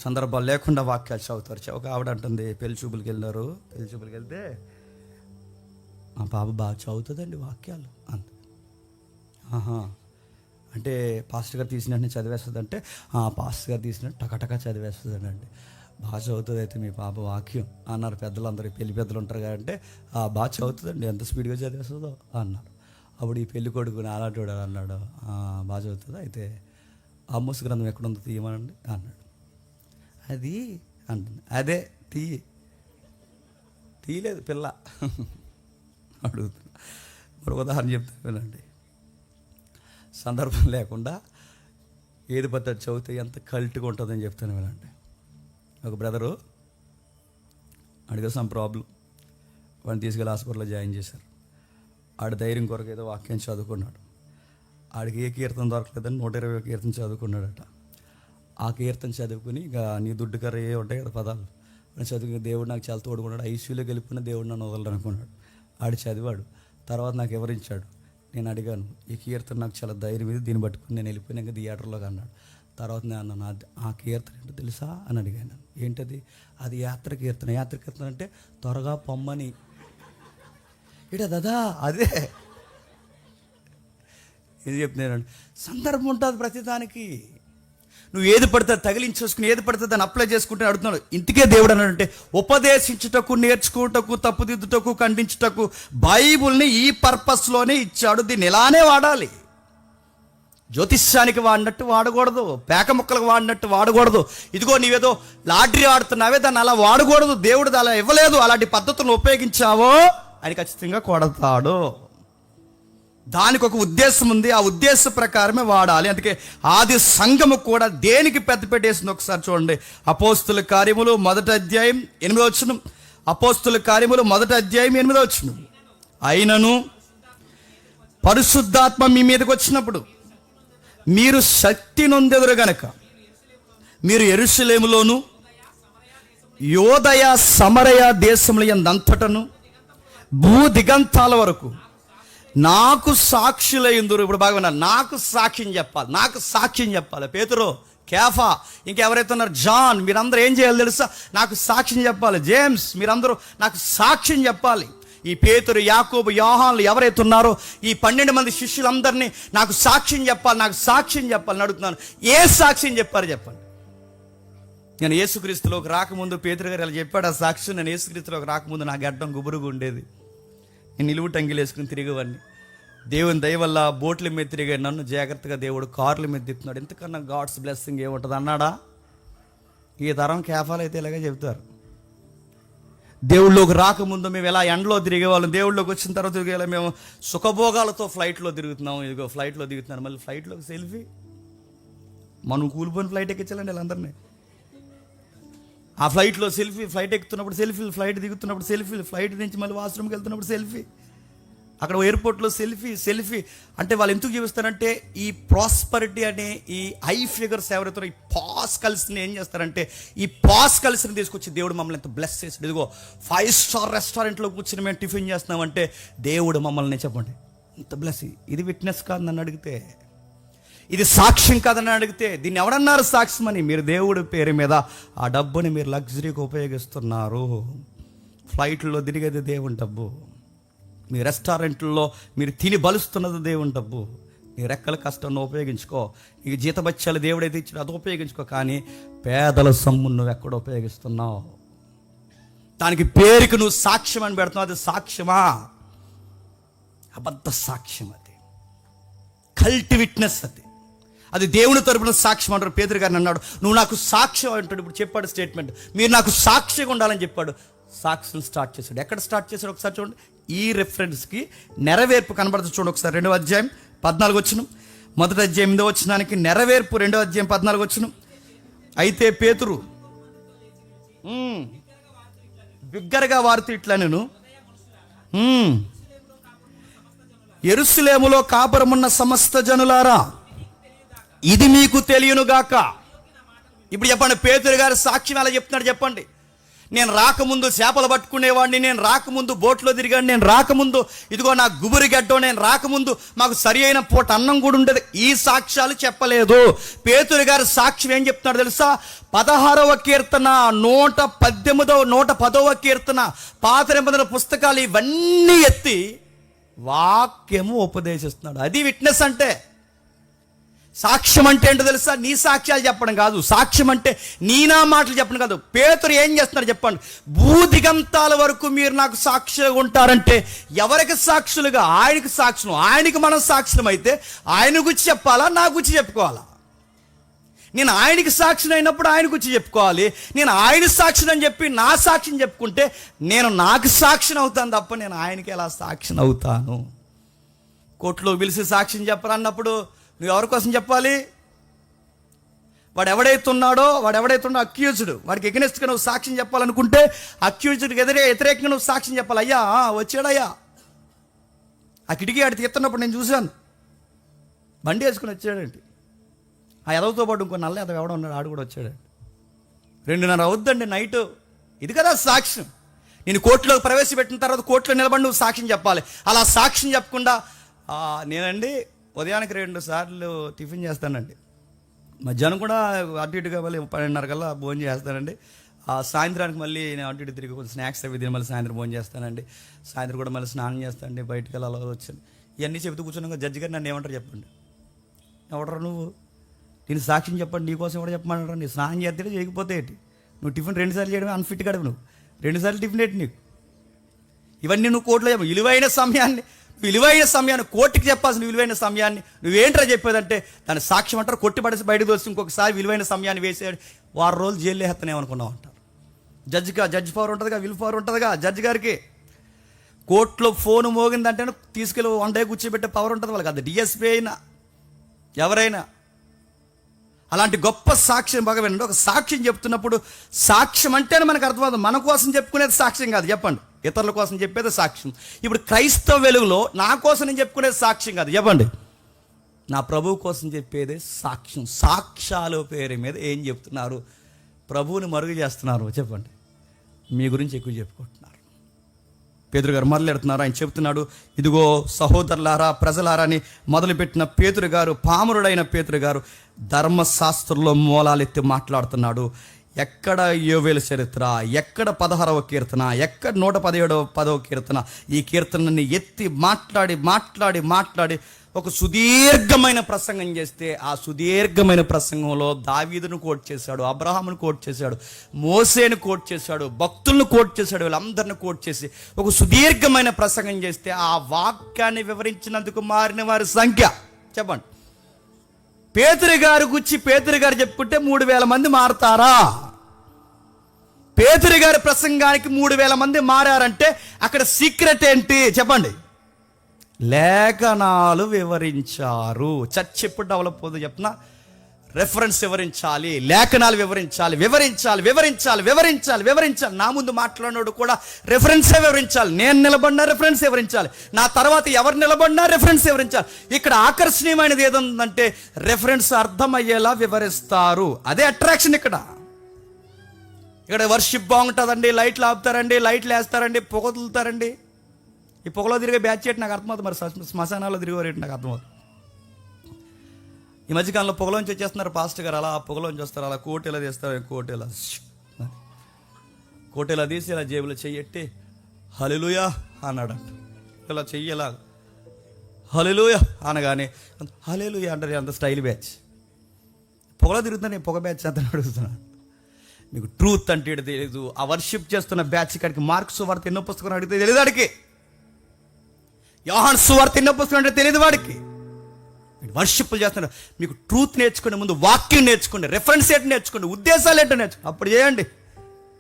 సందర్భాలు లేకుండా వాక్యాలు చదువుతారు. ఒక ఆవిడ అంటుంది, పెళ్లి చూపులకి వెళ్ళారు. పెళ్లి చూపులకి వెళ్తే మా పాప బాగా చదువుతుందండి వాక్యాలు అంత. అంటే పాస్టర్ గారు తీసినట్టు చదివేస్తుంది అంటే, పాస్టర్ గారు తీసినట్టు టకటకా చదివేస్తుందండి. అంటే బాగా చదువుతుంది అయితే మీ పాప వాక్యం అన్నారు పెద్దలందరూ. పెళ్లి పెద్దలు ఉంటారు కాబట్టి బాగా చదువుతుందండి, ఎంత స్పీడ్గా చదివేస్తుందో అన్నారు. అప్పుడు ఈ పెళ్లి కొడుకుని అలాంటి వాడు అన్నాడు, బాగా చదువుతుంది అయితే ఆమోస్ గ్రంథం ఎక్కడుందో తీయమనండి అన్నాడు. అది అంటుంది, అదే తీయలేదు పిల్ల అడుగుతున్నా. మరొక ఉదాహరణ చెప్తాను వినండి. సందర్భం లేకుండా ఏది పద్ధతి చదివితే ఎంత కల్ట్గా ఉంటుందని చెప్తాను వినండి. ఒక బ్రదరు అడిగే సమ్ ప్రాబ్లం, వాడిని తీసుకెళ్ళి హాస్పిటల్లో జాయిన్ చేశారు. ఆడి ధైర్యం కొరకు ఏదో వాక్యం చదువుకున్నాడు. ఆడికి ఏ కీర్తన దొరకలేదని 120 కీర్తన చదువుకున్నాడట. ఆ కీర్తన చదువుకుని ఇక నీ దుడ్డు కర్ర ఏ ఉంటాయి కదా పదాలు చదువుకుని, దేవుడు నాకు చాలా తోడుకున్నాడు, ఐసీయూలోకి వెళ్ళిపోయిన దేవుడు నన్ను వదలడు అనుకున్నాడు. ఆడు చదివాడు. తర్వాత నాకు ఎవరించాడు, నేను అడిగాను, ఈ కీర్తన నాకు చాలా ధైర్యం ఇది, దీన్ని పట్టుకుని నేను వెళ్ళిపోయినాక థియేటర్లోకి అన్నాడు. తర్వాత నేను అన్నాను, ఆ కీర్తన ఏంటో తెలుసా అని అడిగాను. ఏంటది? అది యాత్ర కీర్తన. యాత్ర కీర్తన అంటే త్వరగా పొమ్మని. ఇట దాదా అదే ఇది చెప్తున్నాను. సందర్భం ఉంటుంది ప్రతిదానికి. నువ్వు ఏది పడితే తగిలించేసుకుని ఏది పడితే దాన్ని అప్లై చేసుకుంటే అడుగుతున్నాడు. ఇందుకే దేవుడు అన్నాడంటే ఉపదేశించుటకు, నేర్చుకుంటకు, తప్పుదిద్దుటకు, ఖండించుటకు బైబుల్ని ఈ పర్పస్లోనే ఇచ్చాడు. దీన్ని ఇలానే వాడాలి. జ్యోతిష్యానికి వాడినట్టు వాడకూడదు, పేక ముక్కలకు వాడినట్టు వాడకూడదు. ఇదిగో నీవేదో లాటరీ ఆడుతున్నావే దాన్ని అలా వాడకూడదు. దేవుడు అలా ఇవ్వలేదు. అలాంటి పద్ధతులను ఉపయోగించావో ఆయన ఖచ్చితంగా కొడతాడు. దానికి ఒక ఉద్దేశం ఉంది, ఆ ఉద్దేశ ప్రకారమే వాడాలి. అందుకే ఆది సంఘము కూడా దేనికి పెద్ద పెట్టేసింది ఒకసారి చూడండి. అపోస్తుల కార్యములు 1వ అధ్యాయం 8వ వచనం. అపోస్తుల కార్యములు 1వ అధ్యాయం 8వ వచనం. అయినను పరిశుద్ధాత్మ మీ మీదకి వచ్చినప్పుడు మీరు శక్తి నొందెదరు గనక మీరు యెరూషలేములోను యోదయ సమరయ దేశముల యందంతటను భూ దిగంతాల వరకు నాకు సాక్షులయ్యుందురు. ఇప్పుడు బాగా విన్నారు, నాకు సాక్ష్యం చెప్పాలి, నాకు సాక్ష్యం చెప్పాలి. పేతురు, కేఫా, ఇంకెవరైతే ఉన్నారు, జాన్, మీరందరూ ఏం చేయాలి తెలుసా? నాకు సాక్ష్యం చెప్పాలి. జేమ్స్, మీరందరూ నాకు సాక్ష్యం చెప్పాలి. ఈ పేతురు, యాకోబు, యోహానులు ఎవరైతే ఉన్నారో ఈ 12 మంది శిష్యులందరినీ నాకు సాక్ష్యం చెప్పాలని అడుగుతున్నాను. ఏ సాక్ష్యం చెప్పారు చెప్పండి. నేను యేసుక్రీస్తులోకి రాకముందు పేతురు గారు ఇలా చెప్పాడు ఆ సాక్ష్యం. నేను యేసుక్రీస్తులోకి రాకముందు నా గడ్డం గుబురుగా ఉండేది, నేను నిలువు టంగిలు వేసుకుని తిరిగేవాడిని. దేవుని దయ వల్ల బోట్ల మీద తిరిగే నన్ను జాగ్రత్తగా దేవుడు కార్ల మీద తిప్పుతున్నాడు. ఎంతకన్నా గాడ్స్ బ్లెస్సింగ్ ఏముంటుంది అన్నాడా? ఈ తరం కేఫాలు అయితే ఇలాగే చెబుతారు. దేవుళ్ళలోకి రాకముందు మేము ఎలా ఎండలో తిరిగేవాళ్ళం, దేవుళ్ళలోకి వచ్చిన తర్వాత తిరిగేలా మేము సుఖభోగాలతో ఫ్లైట్లో తిరుగుతున్నాం. ఇదిగో ఫ్లైట్లో దిగుతున్నాను, మళ్ళీ ఫ్లైట్లోకి సెల్ఫీ. మనం కూలిపోయిన ఫ్లైట్ ఎక్కించాలండి వీళ్ళందరినీ. ఆ ఫ్లైట్లో సెల్ఫీ, ఫ్లైట్ ఎక్కుతున్నప్పుడు సెల్ఫీలు, ఫ్లైట్ దిగుతున్నప్పుడు సెల్ఫీలు, ఫ్లైట్ నుంచి మళ్ళీ వాష్రూమ్కి వెళ్తున్నప్పుడు సెల్ఫీ, అక్కడ ఎయిర్పోర్ట్లో సెల్ఫీ. అంటే వాళ్ళు ఎందుకు చూపిస్తారంటే ఈ ప్రాస్పరిటీ అనే ఈ హై ఫిగర్స్ ఎవరైతే ఈ పాస్ కలిసిని ఏం చేస్తారంటే ఈ పాస్ కలిసిని తీసుకొచ్చి దేవుడు మమ్మల్ని ఎంత బ్లెస్ చేసాడు. ఇదిగో 5 స్టార్ రెస్టారెంట్లో కూర్చొని మేము టిఫిన్ చేస్తున్నామంటే దేవుడు మమ్మల్ని చెప్పండి ఎంత బ్లెస్. ఇది విట్నెస్ కాదు నన్ను అడిగితే, ఇది సాక్ష్యం కాదని అడిగితే దీన్ని ఎవడన్నారు సాక్ష్యం అని? మీరు దేవుడి పేరు మీద ఆ డబ్బుని మీరు లగ్జరీకి ఉపయోగిస్తున్నారు. ఫ్లైట్లో తిరిగేది దేవుని డబ్బు, మీ రెస్టారెంట్లో మీరు తిని బలుస్తున్నది దేవుని డబ్బు. నీ రెక్కల కష్టాన్ని ఉపయోగించుకో, నీకు జీతబత్యాలు దేవుడైతే ఇచ్చిన అది ఉపయోగించుకో. కానీ పేదల సొమ్మును నువ్వు ఎక్కడ ఉపయోగిస్తున్నావు? దానికి పేరుకి నువ్వు సాక్ష్యం అని పెడుతున్నావు. అది సాక్ష్యమా? అబద్ధ సాక్ష్యం, అది కల్ట్ విట్నెస్. అది దేవుని తరపున సాక్ష్యం అంటారు. పేతురు గారిని అన్నాడు నువ్వు నాకు సాక్ష్యం అంటాడు. ఇప్పుడు చెప్పాడు స్టేట్మెంట్, మీరు నాకు సాక్షిగా ఉండాలని చెప్పాడు. సాక్ష్యం స్టార్ట్ చేశాడు. ఎక్కడ స్టార్ట్ చేశాడు ఒకసారి చూడండి. ఈ రెఫరెన్స్కి నెరవేర్పు కనబడుతుంది చూడండి ఒకసారి. 2వ అధ్యాయం 14 వచనం, 1వ అధ్యాయం 8వ వచనానికి నెరవేర్పు 2వ అధ్యాయం 14 వచనం. అయితే పేతురు బిగ్గరగా వారితో ఇట్లా, నేను యెరూషలేములో కాపురమున్న సమస్త జనులారా ఇది మీకు తెలియనుగాక. ఇప్పుడు చెప్పండి, పేతురు గారు సాక్ష్యం ఎలా చెప్తున్నాడు చెప్పండి. నేను రాకముందు చేపలు పట్టుకునేవాడిని, నేను రాకముందు బోట్లో తిరిగాను, నేను రాకముందు ఇదిగో నా గుబురి గడ్డం, నేను రాకముందు మాకు సరి అయిన పూట అన్నం కూడా ఉండేది. ఈ సాక్ష్యాలు చెప్పలేదు. పేతురు గారు సాక్ష్యం ఏం చెప్తున్నాడు తెలుసా? 16వ కీర్తన, 110వ కీర్తన, పాత నిబంధన పుస్తకాలు ఇవన్నీ ఎత్తి వాక్యము ఉపదేశిస్తున్నాడు. అది విట్నెస్ అంటే. సాక్ష్యం అంటే ఏంటో తెలుసా? నీ సాక్ష్యాలు చెప్పడం కాదు. సాక్ష్యం అంటే నీ నా మాటలు చెప్పడం కాదు. పేతురు ఏం చేస్తున్నారు చెప్పండి? భూదిగంతాల వరకు మీరు నాకు సాక్షిగా ఉంటారంటే ఎవరికి సాక్షులుగా? ఆయనకి సాక్షులు. ఆయనకి మనం సాక్షులం అయితే ఆయన గురించి చెప్పాలా, నా గురించి చెప్పుకోవాలా? నేను ఆయనకి సాక్షిని అయినప్పుడు ఆయన గురించి చెప్పుకోవాలి. నేను ఆయన సాక్షిని అని చెప్పి నా సాక్షిని చెప్పుకుంటే నేను నాకు సాక్షిని అవుతాను తప్ప నేను ఆయనకి ఎలా సాక్షిని అవుతాను? కోర్టులో పిలిచి సాక్ష్యం చెప్పరన్నప్పుడు నువ్వు ఎవరి కోసం చెప్పాలి? వాడు ఎవడైతే ఉన్నాడో అక్యూజ్డ్, వాడికి ఎగనెస్ట్గా నువ్వు సాక్ష్యం చెప్పాలనుకుంటే అక్యూజ్డ్కి వ్యతిరేకంగా నువ్వు సాక్ష్యం చెప్పాలి. అయ్యా వచ్చాడయ్యా, ఆ కిటికీ ఆడి తీస్తున్నప్పుడు నేను చూశాను, బండి వేసుకుని వచ్చాడండి. ఆ ఎదవతో పాటు ఇంకో నల్ల ఎదవ ఎవడో ఉన్నాడు, ఆడు కూడా వచ్చాడండి. 2:30 అవుద్దండి నైట్. ఇది కదా సాక్ష్యం. నేను కోర్టులోకి ప్రవేశపెట్టిన తర్వాత కోర్టులో నిలబడి నువ్వు సాక్ష్యం చెప్పాలి. అలా సాక్ష్యం చెప్పకుండా నేనండి ఉదయానికి 2 సార్లు టిఫిన్ చేస్తానండి, మధ్యాహ్నం కూడా అటు ఇటుగా మళ్ళీ 12:30 కల్లా భోజనం చేస్తానండి, సాయంత్రానికి మళ్ళీ నేను అటు ఇటు తిరిగి కొంచెం స్నాక్స్ అవి తిని మళ్ళీ సాయంత్రం భోజనం చేస్తానండి, సాయంత్రం కూడా మళ్ళీ స్నానం చేస్తానండి, బయటకు వెళ్ళి అలా వచ్చాను. ఇవన్నీ చెబుతూ కూర్చున్నాక జడ్జి గారు నన్ను ఏమంటారు చెప్పండి? ఎవడరా నువ్వు? నేను సాక్ష్యం చెప్పండి, నీకోసం ఎవడో చెప్పమంటారా? నీ స్నానం చేస్తే చేయకపోతే ఏంటి? నువ్వు టిఫిన్ 2 సార్లు చేయడమే అన్ఫిట్ గడవు. నువ్వు 2 సార్లు టిఫిన్ ఏంటి నీకు? ఇవన్నీ నువ్వు కోర్టులో చెప్పు. విలువైన సమయాన్ని కోర్టుకి చెప్పాల్సిన విలువైన సమయాన్ని నువ్వేంట్రా చెప్పేదంటే దాని సాక్ష్యం అంటారు. కొట్టిపడేసి బయటకు వచ్చి ఇంకొకసారి విలువైన సమయాన్ని వేసాడు, 6 రోజులు జైల్లో హెత్తనేమనుకున్నావు అంటారు. జడ్జి పవర్ ఉంటుందిగా, విల్ పవర్ ఉంటుందిగా జడ్జి గారికి. కోర్టులో ఫోన్ మోగిందంటే తీసుకెళ్ళి 1 డే కూర్చోబెట్టే పవర్ ఉంటుంది వాళ్ళకి. అది డిఎస్పీ అయినా ఎవరైనా. అలాంటి గొప్ప సాక్ష్యం బాగా వినండి. ఒక సాక్ష్యం చెప్తున్నప్పుడు సాక్ష్యం అంటేనే మనకు అర్థమవుతుంది. మన కోసం చెప్పుకునేది సాక్ష్యం కాదు చెప్పండి, ఇతరుల కోసం చెప్పేది సాక్ష్యం. ఇప్పుడు క్రైస్తవ వెలుగులో నా కోసం నేను చెప్పుకునేది సాక్ష్యం కాదు చెప్పండి, నా ప్రభువు కోసం చెప్పేదే సాక్ష్యం. సాక్ష్యాల పేరు మీద ఏం చెప్తున్నారు? ప్రభువుని మరుగు చేస్తున్నారు చెప్పండి, మీ గురించి ఎక్కువ చెప్పుకుంటున్నారు. పేతురు గారు మొదలెడుతున్నారు. ఆయన చెప్తున్నాడు, ఇదిగో సహోదరులారా, ప్రజలారా అని మొదలుపెట్టిన పేతురు గారు, పామరుడైన పేతురు గారు ధర్మశాస్త్రంలో మూలాలెత్తి మాట్లాడుతున్నాడు. ఎక్కడ యోవేలు చరిత్ర, ఎక్కడ 16వ కీర్తన, ఎక్కడ 117వ కీర్తన. ఈ కీర్తనని ఎత్తి మాట్లాడి ఒక సుదీర్ఘమైన ప్రసంగం చేస్తే, ఆ సుదీర్ఘమైన ప్రసంగంలో దావీదును కోట్ చేశాడు, అబ్రహామును కోట్ చేశాడు, మోసేను కోట్ చేశాడు, భక్తులను కోట్ చేశాడు, వీళ్ళందరిని కోట్ చేసి ఒక సుదీర్ఘమైన ప్రసంగం చేస్తే, ఆ వాక్యాన్ని వివరించినందుకు మారిన వారి సంఖ్య చెప్పండి. పేతురు గారు గుచ్చి పేతురు గారు చెప్పుకుంటే 3000 మంది మారతారా? పేతురు గారి ప్రసంగానికి 3000 మంది మారారంటే అక్కడ సీక్రెట్ ఏంటి చెప్పండి? లేఖనాలు వివరించారు. చర్చ్ ఎప్పుడు డెవలప్ అవుతుందో చెప్పిన రెఫరెన్స్ వివరించాలి, లేఖనాలు వివరించాలి. నా ముందు మాట్లాడినోడు కూడా రెఫరెన్సే వివరించాలి. నేను నిలబడినా రెఫరెన్స్ వివరించాలి, నా తర్వాత ఎవరు నిలబడినా రెఫరెన్స్ వివరించాలి. ఇక్కడ ఆకర్షణీయమైనది ఏదంటే రెఫరెన్స్ అర్థమయ్యేలా వివరిస్తారు. అదే అట్రాక్షన్. ఇక్కడ వర్షిప్ బాగుంటుందండి, లైట్లు ఆపుతారండి, లైట్లు వేస్తారండి, పొగ వదులుతారండి. ఈ పొగలో తిరిగే బ్యాచ్ ఏంటి నాకు అర్థమవుతుంది, మరి శ్మశానాల్లో తిరిగేవారు నాకు అర్థమవుతుంది. ఈ మధ్యకాలంలో పొగలోంచి వచ్చేస్తున్నారు పాస్టర్ గారు, అలా పొగలోంచి వస్తారు, అలా కోటేలా తీస్తారు, కోటేలా తీసి ఇలా జేబులో చెయ్యెట్టి హల్లెలూయా అన్నాడంట. ఇలా చెయ్యలా హల్లెలూయా అనగానే హల్లెలూయా అంటారు. అంత స్టైల్ బ్యాచ్. పొగలో తిరుగుతున్నా పొగ బ్యాచ్ అంత అడుగుతున్నాను. మీకు ట్రూత్ అంటే తెలియదు. ఆ వర్షిప్ చేస్తున్న బ్యాచ్ కాడికి మార్క్స్ వార్త ఎన్నో పుస్తకం అడిగితే తెలియదు వాడికి, యోహాను సువార్త ఎన్నో పుస్తకం అంటే తెలియదు వాడికి. వర్షిప్లు చేస్తున్నారు. మీకు ట్రూత్ నేర్చుకోండి, ముందు వాక్యం నేర్చుకోండి, రెఫరెన్స్ ఏంటి నేర్చుకోండి, ఉద్దేశాలు ఏంటో నేర్చుకోండి, అప్పుడు చేయండి.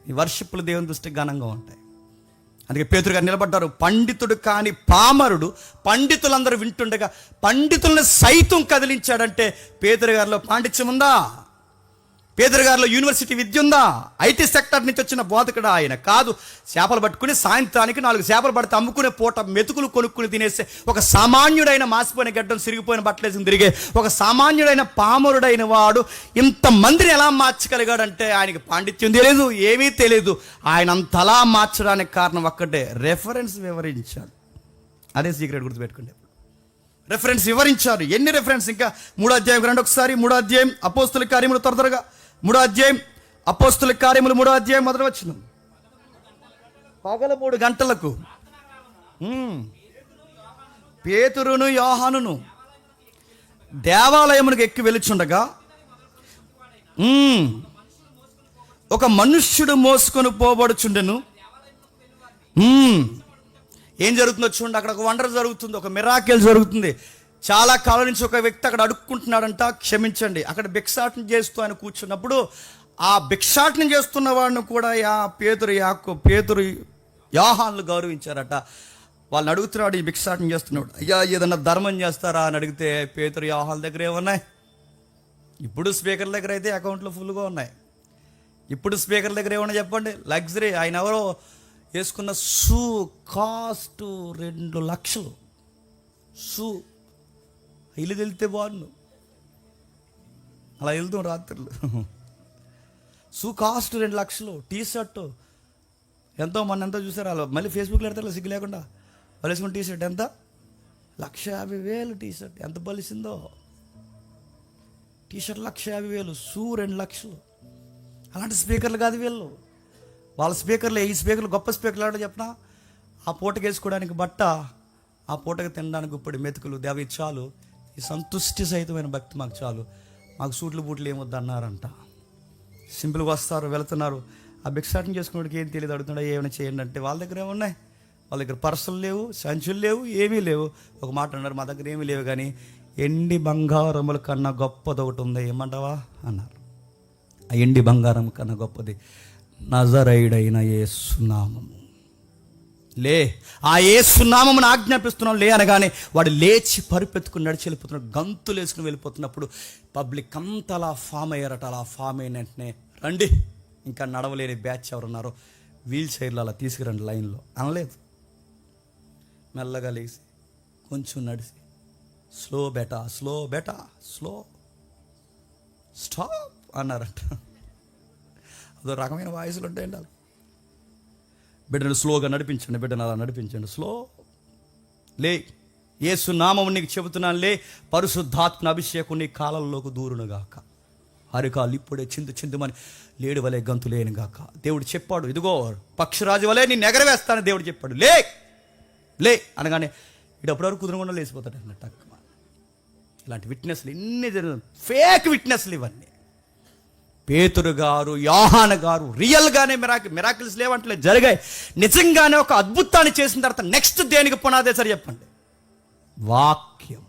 ఈ వర్షిప్లు దేవుని దృష్టికి ఘనంగా ఉంటాయి. అందుకే పేతురు గారు నిలబడ్డారు. పండితుడు కాని పామరుడు పండితులందరూ వింటుండగా పండితులను సైతం కదిలించాడంటే పేతురు గారిలో పాండిత్యం ఉందా? పేతురు గారిలో యూనివర్సిటీ విద్య ఉందా? ఐటీ సెక్టర్ నుంచి వచ్చిన బోధకుడు ఆయన కాదు. చేపలు పట్టుకుని సాయంత్రానికి 4 చేపలు పడితే అమ్ముకునే పూట మెతుకులు కొనుక్కుని తినేసే ఒక సామాన్యుడైన మాసిపోయిన గడ్డం సిరిగిపోయిన బట్టలేసి తిరిగే ఒక సామాన్యుడైన పామరుడైన వాడు ఇంతమందిని ఎలా మార్చగలిగాడంటే ఆయనకి పాండిత్యం తెలియదు, ఏమీ తెలియదు. ఆయన అంతలా మార్చడానికి కారణం ఒక్కటే, రెఫరెన్స్ వివరించాడు. అదే సీక్రెట్ గుర్తుపెట్టుకోండి. రెఫరెన్స్ వివరించారు. ఎన్ని రెఫరెన్స్? ఇంకా 3వ అధ్యాయం రండి ఒకసారి. 3వ అధ్యాయం అపోస్తుల కార్యములు, త్వరగా 3వ అధ్యాయం అపోస్తుల కార్యములు 3వ అధ్యాయం మొదటి వచనం. పగల 3 గంటలకు పేతురును యోహానును దేవాలయమునకు ఎక్కి వెలుచుండగా ఒక మనుష్యుడు మోసుకొని పోబడుచుండెను. ఏం జరుగుతుందో చూడండి. అక్కడ ఒక వండర్ జరుగుతుంది, ఒక మిరాకిల్ జరుగుతుంది. చాలా కాలం నుంచి ఒక వ్యక్తి అక్కడ అడుక్కుంటున్నాడంట, క్షమించండి. అక్కడ భిక్షాటన చేస్తూ ఆయన కూర్చున్నప్పుడు ఆ భిక్షాటన చేస్తున్న వాడిని కూడా పేతురు యోహానులు గౌరవించారట. వాళ్ళని అడుగుతున్నాడు, ఈ భిక్షాటన చేస్తున్నాడు, అయ్యా ఏదన్నా ధర్మం చేస్తారా అని అడిగితే పేతురు యోహానుల దగ్గర ఏమున్నాయి? ఇప్పుడు స్పీకర్ దగ్గర అయితే అకౌంట్లో ఫుల్గా ఉన్నాయి. ఇప్పుడు స్పీకర్ దగ్గర ఏమన్నా చెప్పండి? లగ్జరీ. ఆయన ఎవరో వేసుకున్న షూ కాస్ట్ 2 లక్షలు. షూ ఇల్లు వెళ్తే బాగుండు, అలా వెళ్తాం రాత్రులు. షూ కాస్ట్ 2 లక్షలు. టీ షర్ట్ ఎంతో ఎంతో చూసారు వాళ్ళు, మళ్ళీ ఫేస్బుక్లో పెడతారు సిగ్గు లేకుండా. వాళ్ళు వేసుకున్న టీ షర్ట్ ఎంత? 1,50,000 టీ షర్ట్. ఎంత బలిసిందో టీ షర్ట్ 1,50,000, షూ 2 లక్షలు. అలాంటి స్పీకర్లు కాదు వీళ్ళు. వాళ్ళ స్పీకర్లు, ఈ స్పీకర్లు గొప్ప స్పీకర్లు ఆడో చెప్పిన, ఆ పూటకి వేసుకోవడానికి బట్ట, ఆ పూటకి తినడానికి ఇప్పుడు మెతుకులు, దేవి చాలు, ఈ సంతుష్టి సహితమైన భక్తి మాకు చాలు, మాకు సూట్లు బూట్లు ఏమొద్దు అన్నారంట. సింపుల్గా వస్తారు, వెళుతున్నారు. ఆ భిక్షాటన చేసుకున్నవాడికి ఏం తెలియదు, అడుగుతున్నాడు ఏమైనా చేయండి అంటే వాళ్ళ దగ్గర ఏమున్నాయి? వాళ్ళ దగ్గర పర్సులు లేవు, సంచులు లేవు, ఏమీ లేవు. ఒక మాట అన్నారు, మా దగ్గర ఏమీ లేవు కానీ ఎండి బంగారముల కన్నా గొప్పది ఒకటి ఉంది, ఏమంటావా అన్నారు. ఆ ఎండి బంగారం కన్నా గొప్పది నజరేయుడైన యేసు నామము. లే, ఆ యేసు నామమును ఆజ్ఞాపిస్తున్నాం లే అనగానే వాడు లేచి పరిపెత్తుకుని నడిచి వెళ్ళిపోతున్నాడు. గంతులు వేసుకుని వెళ్ళిపోతున్నప్పుడు పబ్లిక్ అంతా అలా ఫామ్ అయ్యారట. అలా ఫామ్ అయిన వెంటనే రండి, ఇంకా నడవలేని బ్యాచ్ ఎవరున్నారో వీల్ చైర్లు అలా తీసుకురండి లైన్లో అనలేదు. మెల్లగా లేచి కొంచెం నడిచి స్లో బెటా స్లో స్టాప్ అన్నారట. అదో రకమైన వాయిస్లు ఉంటాయండి. వాళ్ళు బిడ్డను స్లోగా నడిపించండి, బిడ్డను అలా నడిపించండి. స్లో లే, యేసు నామము నీకు చెబుతున్నాను లే, పరిశుద్ధాత్మ అభిషేకం నీ కాలంలోకి దూరునుగాక. అరికాలు ఇప్పుడే చిందుమని లేడు వలె గంతులేను గాక. దేవుడు చెప్పాడు, ఇదిగో పక్షిరాజు వలె నేను ఎగరవేస్తాను దేవుడు చెప్పాడు. లే అనగానే ఇడప్పుడు వరకు కుదురకుండా లేచిపోతాడు అన్నట్టు. ఇలాంటి విట్నెస్లు ఎన్ని జరుగుతుంది, ఫేక్ విట్నెస్లు ఇవన్నీ. పేతురు గారు, యోహాను గారు రియల్గానే మిరాకిల్స్ లేవంటలే, జరిగాయి. నిజంగానే ఒక అద్భుతాన్ని చేసిన తర్వాత నెక్స్ట్ దేనికి పునాదేశారు చెప్పండి? వాక్యం.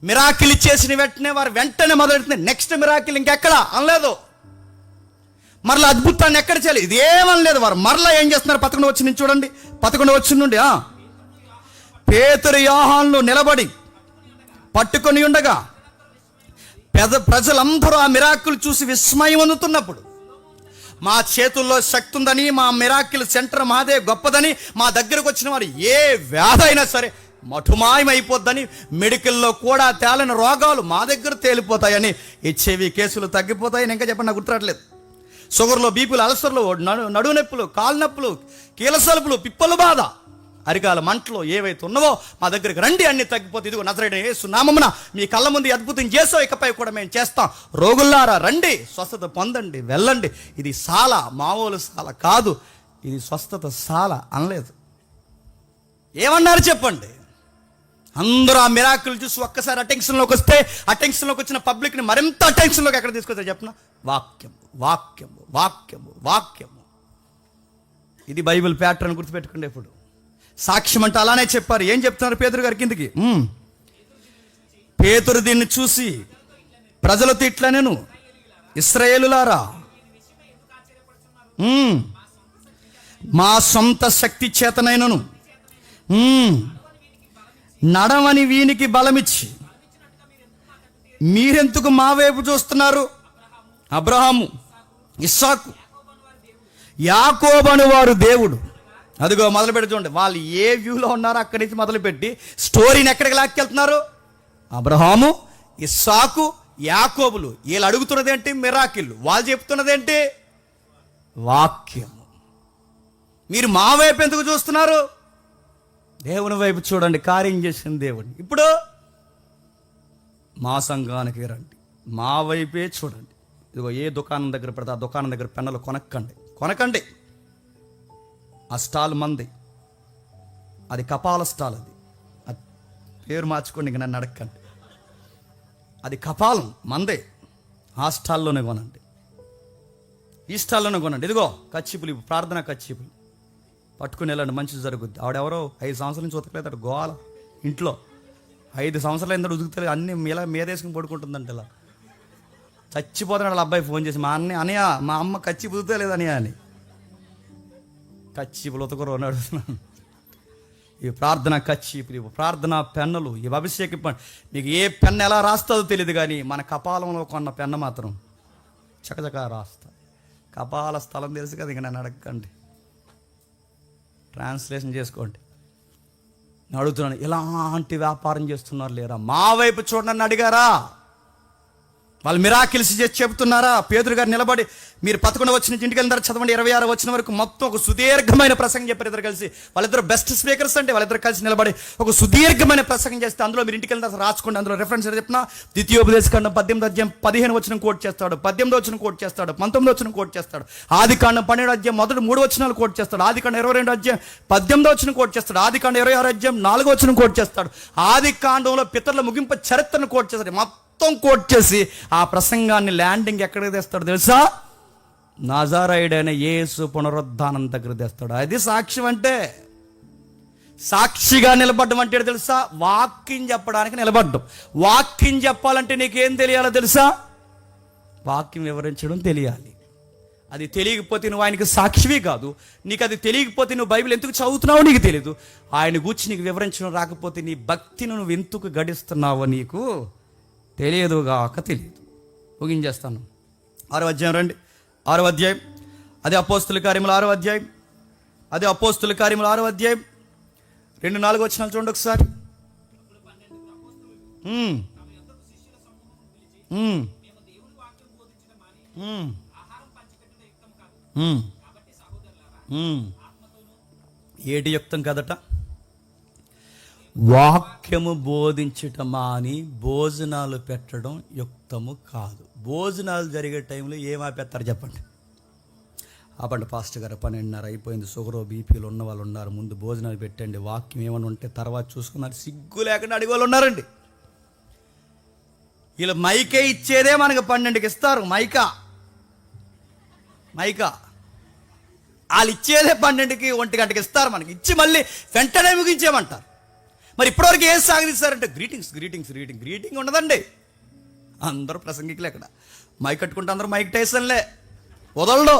మిరాకిల్ చేసిన వెంటనే వారు వెంటనే మొదలెడుతుంది నెక్స్ట్ మిరాకిల్ ఇంకెక్కడ అనలేదు. మరలా అద్భుతాన్ని ఎక్కడ చేయాలి ఇదేమనలేదు. వారు మరలా ఏం చేస్తున్నారు? 11 వచ్చిన నుంచి చూడండి. 11 వచ్చిన నుండి పేతురు యోహానులు నిలబడి పట్టుకొని ఉండగా ప్రజలందరూ ఆ మిరాకిల్ చూసి విస్మయం అందుతున్నప్పుడు, మా చేతుల్లో శక్తి ఉందని, మా మిరాకిల్ సెంటర్ మాదే గొప్పదని, మా దగ్గరకు వచ్చిన వారు ఏ వ్యాధి అయినా సరే మఠుమాయం అయిపోద్దని, మెడికల్లో కూడా తేలని రోగాలు మా దగ్గర తేలిపోతాయని, హెచ్ఐవి కేసులు తగ్గిపోతాయని, ఇంకా చెప్పండి నాకు గుర్తురాట్లేదు, షుగర్లో, బీపీలు, అల్సర్లు, నడువు నొప్పులు, కాలు నొప్పులు, కీలసలుపులు, పిప్పలు బాధ, అరికాల మంటలు ఏవైతే ఉన్నావో మా దగ్గరికి రండి అన్ని తగ్గిపోతే, ఇదిగో నజరేయుడైన యేసు నామమున మీ కళ్ళ ముందు అద్భుతం చేసావు, ఇకపై కూడా మేము చేస్తాం, రోగుల్లారా రండి, స్వస్థత పొందండి, వెళ్ళండి. ఇది సాల, మామూలు సాల కాదు, ఇది స్వస్థత సాల అనలేదు. ఏమన్నారు చెప్పండి? అందరూ ఆ మిరాకిల్ చూసి ఒక్కసారి అటెన్షన్లోకి వస్తే, అటెన్షన్లోకి వచ్చిన పబ్లిక్ని మరింత అటెన్షన్లోకి ఎక్కడ తీసుకొచ్చారు చెప్పిన? వాక్యము, వాక్యము, వాక్యము, వాక్యము. ఇది బైబిల్ ప్యాటర్న్ గుర్తుపెట్టుకోండి. ఇప్పుడు సాక్ష్యం అంటే అలానే చెప్పారు. ఏం చెప్తున్నారు పేతురు గారి కిందికి? పేతురు దీన్ని చూసి ప్రజలతో ఇట్లా, నేను ఇశ్రాయేలులారా, మా సొంత శక్తి చేతనైనను నడవని వీనికి బలమిచ్చి మీరెందుకు మా వైపు చూస్తున్నారు? అబ్రహాము, ఇస్సాకు, యాకోబు అను వారు దేవుడు. అదిగో మొదలుపెట్టి చూడండి, వాళ్ళు ఏ వ్యూలో ఉన్నారో అక్కడి నుంచి మొదలుపెట్టి స్టోరీని ఎక్కడికి లాక్కెళ్తున్నారు? అబ్రహాము, ఇస్సాకు, యాకోబులు. వీళ్ళు అడుగుతున్నది ఏంటి? మిరాకిల్. వాళ్ళు చెప్తున్నది ఏంటి? వాక్యము. మీరు మా వైపు ఎందుకు చూస్తున్నారు? దేవుని వైపు చూడండి, కార్యం చేసిన దేవుని. ఇప్పుడు మా సంఘానికి రండి, మా వైపే చూడండి. ఇదిగో ఏ దుకాణం దగ్గర పెడితే ఆ దుకాణం దగ్గర పెన్నులు కొనకండి. ఆ స్టాల్ మంది, అది కపాల స్టాల్. అది పేరు మార్చుకోండి, ఇంక నన్ను అడగండి. అది కపాలం మందే. ఆ స్టాల్లోనే కొనండి, ఈ స్టాల్లోనే కొనండి. ఇదిగో కచ్చిపులు, ప్రార్థన కచ్చిపులు పట్టుకుని వెళ్ళండి, మంచిది జరుగుద్ది. ఆవిడెవరో 5 సంవత్సరాల నుంచి ఉతకలేదు, అటు గోల ఇంట్లో 5 సంవత్సరాలు ఎందుకు ఉతుకుతలేదు, అన్ని మీదేసుకుని పడుకుంటుందంటే ఇలా చచ్చిపోతున్నాడు. వాళ్ళ అబ్బాయి ఫోన్ చేసి, మా అన్నయ్య మా అమ్మ కచ్చి పుదుతలేదు అని కచ్చిపులు ఉతకరు అని అడుగుతున్నాను. ఈ ప్రార్థన కచ్చిపులు, ప్రార్థన పెన్నులు, ఇవి అభిషేక పెన్ను. నీకు ఏ పెన్ను ఎలా రాస్తుందో తెలియదు, కానీ మన కపాలంలో కొన్న పెన్ను మాత్రం చకచకా రాస్తా. కపాల స్థలం తెలుసు కదా, ఇంక నన్ను అడగండి, ట్రాన్స్లేషన్ చేసుకోండి. నేను అడుగుతున్నాను, ఇలాంటి వ్యాపారం చేస్తున్నారు లేరా? మా వైపు చూడండి అడిగారా? వాళ్ళు మిరాకిల్స్ చేసి చెబుతున్నారా? పేతురు గారు నిలబడి, మీరు 11 వచ్చిన ఇంటికి వెళ్ళిన చదవండి, 26 వచ్చిన వరకు మొత్తం ఒక సుదీర్ఘమైన ప్రసంగం చెప్పారు ఇద్దరు కలిసి. వాళ్ళిద్దరు బెస్ట్ స్పీకర్స్ అంటే, వాళ్ళిద్దరు కలిసి నిలబడి ఒక సుదీర్ఘమైన ప్రసంగం చేస్తే, అందులో మీరు ఇంటికి వెళ్ళిన రాసుకోండి. అందులో రెఫరెన్స్ చెప్పిన ద్వితీయోపదేశకాండం 18వ అధ్యాయం 15 వచనం కోట్ చేస్తాడు, 18వ వచనం కోట్ చేస్తాడు, 19వ వచనం కోట్ చేస్తాడు, ఆదికాండం 12వ అధ్యాయం మొదటి 3 వచనాలు కోట్ చేస్తాడు, ఆదికాండం 22వ అధ్యాయం 18వ వచనం కోట్ చేస్తాడు, ఆదికాండం 26వ అధ్యాయం 4వ వచనం కోట్ చేస్తాడు, ఆదికాండంలో పితరుల ముగింపు చరిత్రను కోట్ చేస్తాడు. మొత్తం కోట్ చేసి ఆ ప్రసంగాన్ని ల్యాండింగ్ ఎక్కడికి తెస్తాడు తెలుసా? నజరేయుడైన యేసు పునరుద్ధానం దగ్గర తెస్తాడు. అది సాక్ష్యం అంటే. సాక్షిగా నిలబడ్డం అంటే తెలుసా? వాక్యం చెప్పడానికి నిలబడ్డం. వాక్యం చెప్పాలంటే నీకేం తెలియాలో తెలుసా? వాక్యం వివరించడం తెలియాలి. అది తెలియకపోతే నువ్వు ఆయనకు సాక్షివి కాదు. నీకు అది తెలియకపోతే నువ్వు బైబిల్ ఎందుకు చదువుతున్నావో నీకు తెలియదు. ఆయన గూర్చి నీకు వివరించడం రాకపోతే నీ భక్తిని నువ్వు ఎందుకు గడిస్తున్నావో నీకు తెలియదుగాక తెలియదు. ముగించేస్తాను. 6వ అధ్యాయం రండి. 6వ అధ్యాయం, అదే అపోస్తుల కార్యములు 6వ అధ్యాయం, అదే అపోస్తుల కార్యములు 6వ అధ్యాయం 2-4 వచనాలు చూడండి ఒకసారి. ఏటి యుక్తం కదట? వాక్యము బోధించటం అని భోజనాలు పెట్టడం యుక్తము కాదు. భోజనాలు జరిగే టైంలో ఏం ఆపేస్తారు చెప్పండి? ఆపండి పాస్టర్ గారు, 12:30 అయిపోయింది, షుగర్ బీపీలు ఉన్న వాళ్ళు ఉన్నారు, ముందు భోజనాలు పెట్టండి, వాక్యం ఏమైనా ఉంటే తర్వాత చూసుకున్నారు, సిగ్గు లేకుండా అడిగే వాళ్ళు ఉన్నారండి. వీళ్ళు మైకే ఇచ్చేదే మనకు 12కి ఇస్తారు. మైకా వాళ్ళు ఇచ్చేదే 12కి 1 గంటకి ఇస్తారు మనకి. ఇచ్చి మళ్ళీ వెంటనే ముగించేయమంటారు. మరి ఇప్పటివరకు ఏం సాగదీస్తారంటే గ్రీటింగ్ ఉండదండి. అందరూ ప్రసంగికులే. ఇక్కడ మైక్ కట్టుకుంటే అందరూ మైక్ టైసన్లే, వదలడు.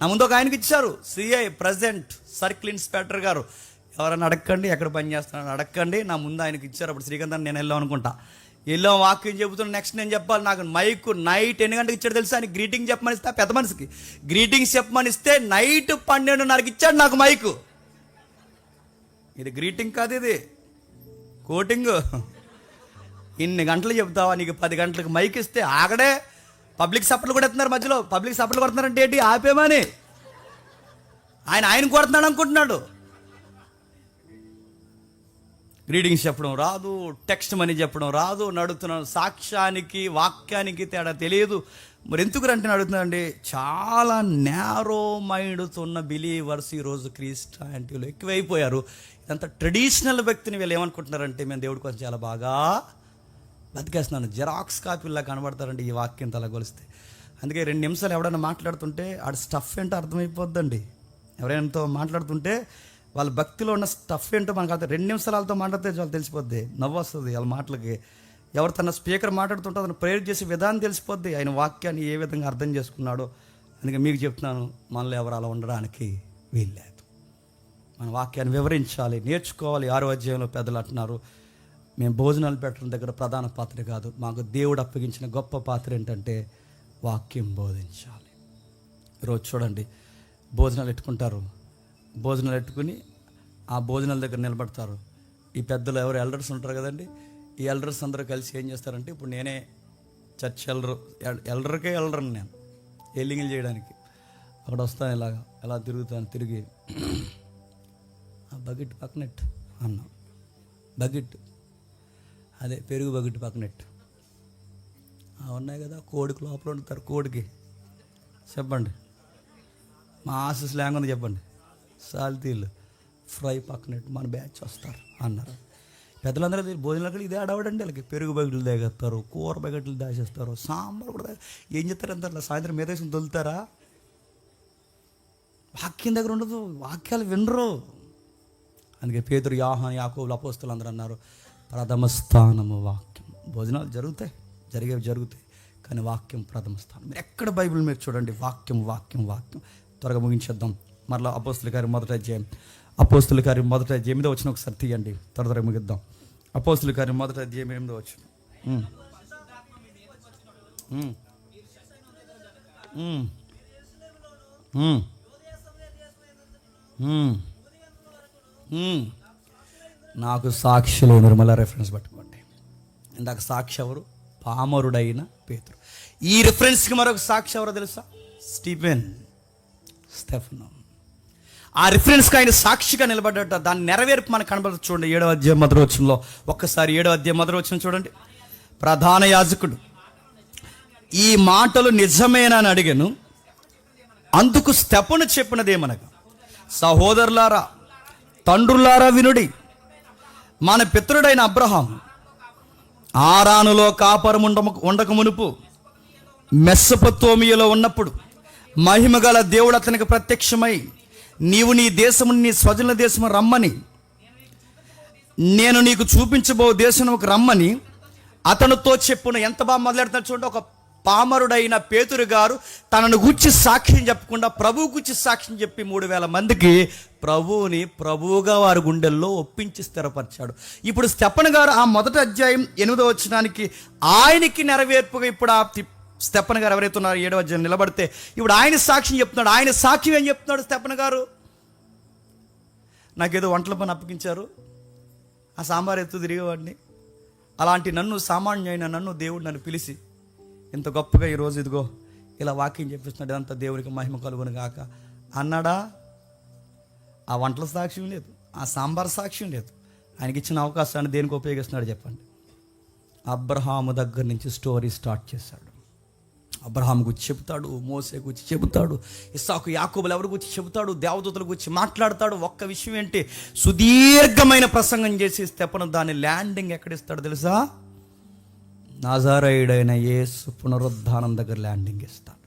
నా ముందు ఒక ఆయనకి ఇచ్చారు, సిఐ ప్రెసిడెంట్ సర్కిల్ ఇన్స్పెక్టర్ గారు, ఎవరైనా అడగండి, ఎక్కడ పని చేస్తున్నాను అడగండి. నా ముందు ఆయనకి ఇచ్చారు. అప్పుడు శ్రీకాంత్ నేను వెళ్ళాం అనుకుంటా, వెళ్ళాం వాక్యం చెబుతున్నా, నెక్స్ట్ నేను చెప్పాలి. నాకు మైక్ నైట్ 8 గంటలకు ఇచ్చాడు తెలుసా. ఆయన గ్రీటింగ్ చెప్పమని ఇస్తే, పెద్ద మనిషికి గ్రీటింగ్స్ చెప్పమని ఇస్తే నైట్ 12:30కి ఇచ్చాడు నాకు మైకు. ఇది గ్రీటింగ్ కాదు, ఇది కోటింగ్. ఇన్ని గంటలు చెబుతావా, నీకు 10 గంటలకు మైక్ ఇస్తే ఆగడే. పబ్లిక్ సపోర్ట్లు కూడా ఎత్తున్నారు మధ్యలో. పబ్లిక్ సపోర్ట్లు కొడుతున్నారంటే ఏంటి? ఆపేమని ఆయన కొడుతున్నాడు అనుకుంటున్నాడు. గ్రీటింగ్స్ చెప్పడం రాదు, టెక్స్ట్ మనీ చెప్పడం రాదు, నడుతున్నాను. సాక్ష్యానికి వాక్యానికి తేడా తెలియదు. మరి ఎందుకు అంటే అడుగుతున్నానండి, చాలా నేరో మైండ్తో ఉన్న బిలీవర్స్ ఈరోజు క్రిస్టియానిటీలో ఎక్కువైపోయారు. ఇదంతా ట్రెడిషనల్ వ్యక్తిని వీళ్ళు ఏమనుకుంటున్నారంటే, మేము దేవుడి కోసం చాలా బాగా బతికేస్తున్నాను, జెరాక్స్ కాపీలా కనబడతారండి ఈ వాక్యం తలగొలిస్తే. అందుకే 2 నిమిషాలు ఎవడైనా మాట్లాడుతుంటే ఆడి స్టఫ్ ఏంటో అర్థమైపోద్దండి. ఎవరైనాతో మాట్లాడుతుంటే వాళ్ళ భక్తిలో ఉన్న స్టఫ్ ఏంటో మనకు అర్థం. 2 నిమిషాలు వాళ్ళతో మాట్లాడితే వాళ్ళు తెలిసిపోద్ది, నవ్వు వస్తుంది వాళ్ళ మాటలకి. ఎవరు తన స్పీకర్ మాట్లాడుతుంటే అతను ప్రేయర్ చేసే విధానం తెలిసిపోద్ది, ఆయన వాక్యాన్ని ఏ విధంగా అర్థం చేసుకున్నాడో. అందుకే మీకు చెప్తున్నాను, మనలో ఎవరు అలా ఉండడానికి వీల్లేదు. మన వాక్యాన్ని వివరించాలి, నేర్చుకోవాలి. 6వ అధ్యాయంలో పెద్దలు అంటున్నారు, మేము భోజనాలు పెట్టడం దగ్గర ప్రధాన పాత్ర కాదు, మాకు దేవుడు అప్పగించిన గొప్ప పాత్ర ఏంటంటే వాక్యం బోధించాలి. ఈరోజు చూడండి, భోజనాలు ఎట్టుకుంటారు, భోజనాలు ఎట్టుకుని ఆ భోజనాల దగ్గర నిలబడతారు. ఈ పెద్దలు ఎవరు ఎల్డర్స్ ఉంటారు కదండి, ఈ ఎల్డర్స్ అందరూ కలిసి ఏం చేస్తారంటే, ఇప్పుడు నేనే చర్చ్ ఎల్డర్కే ఎల్డర్ని నేను ఎల్లింగిల్ చేయడానికి అక్కడ వస్తాను, ఎలా తిరుగుతాను, తిరిగి ఆ బకెట్ పక్కనెట్ అన్నా, బకెట్ అదే పెరుగు బకెట్ పక్కనెట్ ఉన్నాయి కదా, కోడికి లోపల ఉంటారు. కోడికి చెప్పండి, మా ఆశ స్లాంగ్ ఉంది చెప్పండి, సాల్తీలు ఫ్రై పక్కనెట్టు మన బ్యాచ్ వస్తారు అన్నారు. పెద్దలందరూ భోజనాలు ఇదే ఆడవాడండి. వాళ్ళకి పెరుగు బకెట్లు దాగేస్తారు, కూర బకెట్లు దాచేస్తారు, సాంబార్ కూడా ఏం చేస్తారు అంత. సాయంత్రం మీద వేసుకుని తొలుతారా? వాక్యం దగ్గర ఉండదు, వాక్యాలు వినరు. అందుకే పేతురు, యోహాను, యాకోబులు, అపోస్తలులు అందరూ అన్నారు, ప్రథమ స్థానము వాక్యం. భోజనాలు జరుగుతాయి కానీ వాక్యం ప్రథమ స్థానం. మీరు ఎక్కడ బైబిల్ మీరు చూడండి, వాక్యం. త్వరగా ముగించేద్దాం. మరలా అపోస్తలుల కార్యం 1వ అధ్యాయం 8వ వచనం ఒకసారి తీయండి, త్వరగా ముగిద్దాం. అపోస్తలుల కార్యం 1వ అధ్యాయం 8వ వచనం. నాకు సాక్షులు నిర్మల రెఫరెన్స్ పట్టుకోండి. ఇందాక సాక్షి ఎవరు? పామరుడైన పేతురు. ఈ రిఫరెన్స్కి మరొక సాక్షి ఎవరో తెలుసా? స్టెఫను. ఆ రిఫరెన్స్కి ఆయన సాక్షిగా నిలబడ్డట. దాని నెరవేర్పు మనకు కనబడుతుంది. చూడండి 7వ అధ్యాయం 1వ వచనంలో ఒక్కసారి 7వ అధ్యాయం 1వ వచనం చూడండి. ప్రధాన యాజకుడు ఈ మాటలు నిజమేనని అడిగాను. అందుకు స్టెఫను చెప్పినదేమనగా, సహోదరులారా, తండ్రులారా వినుడి. మన పితరుడైన అబ్రహాం ఆరానులో కాపురం ఉండక మునుపు మెస్సొపొతేమియాలో ఉన్నప్పుడు మహిమగల దేవుడు అతనికి ప్రత్యక్షమై, నీవు నీ దేశము, నీ స్వజనుల దేశము రమ్మని, నేను నీకు చూపించబో దేశముకు రమ్మని అతనితో చెప్పును. ఎంత బాగా మొదలెడతాడు చూడండి. ఒక పామరుడైన పేతురు గారు తనను గురించి సాక్ష్యం చెప్పకుండా ప్రభువు గురించి సాక్ష్యం చెప్పి 3000 మందికి ప్రభువుగా వారి గుండెల్లో ఒప్పించి స్థిరపరిచాడు. ఇప్పుడు స్టెఫను గారు ఆ 1వ అధ్యాయం 8వ వచనానికి ఆయనకి నెరవేర్పుగా ఇప్పుడు ఆ స్టెఫను గారు ఎవరైతే ఉన్నారో 7వ అధ్యాయం నిలబడితే ఇప్పుడు ఆయన సాక్ష్యం చెప్తున్నాడు. ఆయన సాక్ష్యం ఏం చెప్తున్నాడు? స్టెఫను గారు, నాకేదో వంటల పని అప్పగించారు, ఆ సాంబార్ ఎత్తు తిరిగేవాడిని, అలాంటి సామాన్యమైన నన్ను దేవుడు నన్ను పిలిచి ఇంత గొప్పగా ఈరోజు ఇదిగో ఇలా వాక్యం చెప్పిస్తున్నాడు, ఇదంతా దేవునికి మహిమ కలుగును గాక అన్నాడా? ఆ వంటల సాక్ష్యం లేదు, ఆ సాంబార్ సాక్ష్యం లేదు, ఆయనకి ఇచ్చిన అవకాశాన్ని దేనికి ఉపయోగిస్తున్నాడు చెప్పండి? అబ్రహాము దగ్గర నుంచి స్టోరీ స్టార్ట్ చేశాడు. అబ్రహాం గురించి చెబుతాడు, మోసే గురించి చెబుతాడు, ఇస్సాకు యాకోబులు ఎవరి గురించి చెబుతాడు, దేవదూతల గురించి మాట్లాడతాడు. ఒక్క విషయం ఏంటి, సుదీర్ఘమైన ప్రసంగం చేసి స్తెఫను దాని ల్యాండింగ్ ఎక్కడిస్తాడు తెలుసా? నజరేయుడైన యేసు పునరుద్ధానం దగ్గర ల్యాండింగ్ ఇస్తాడు.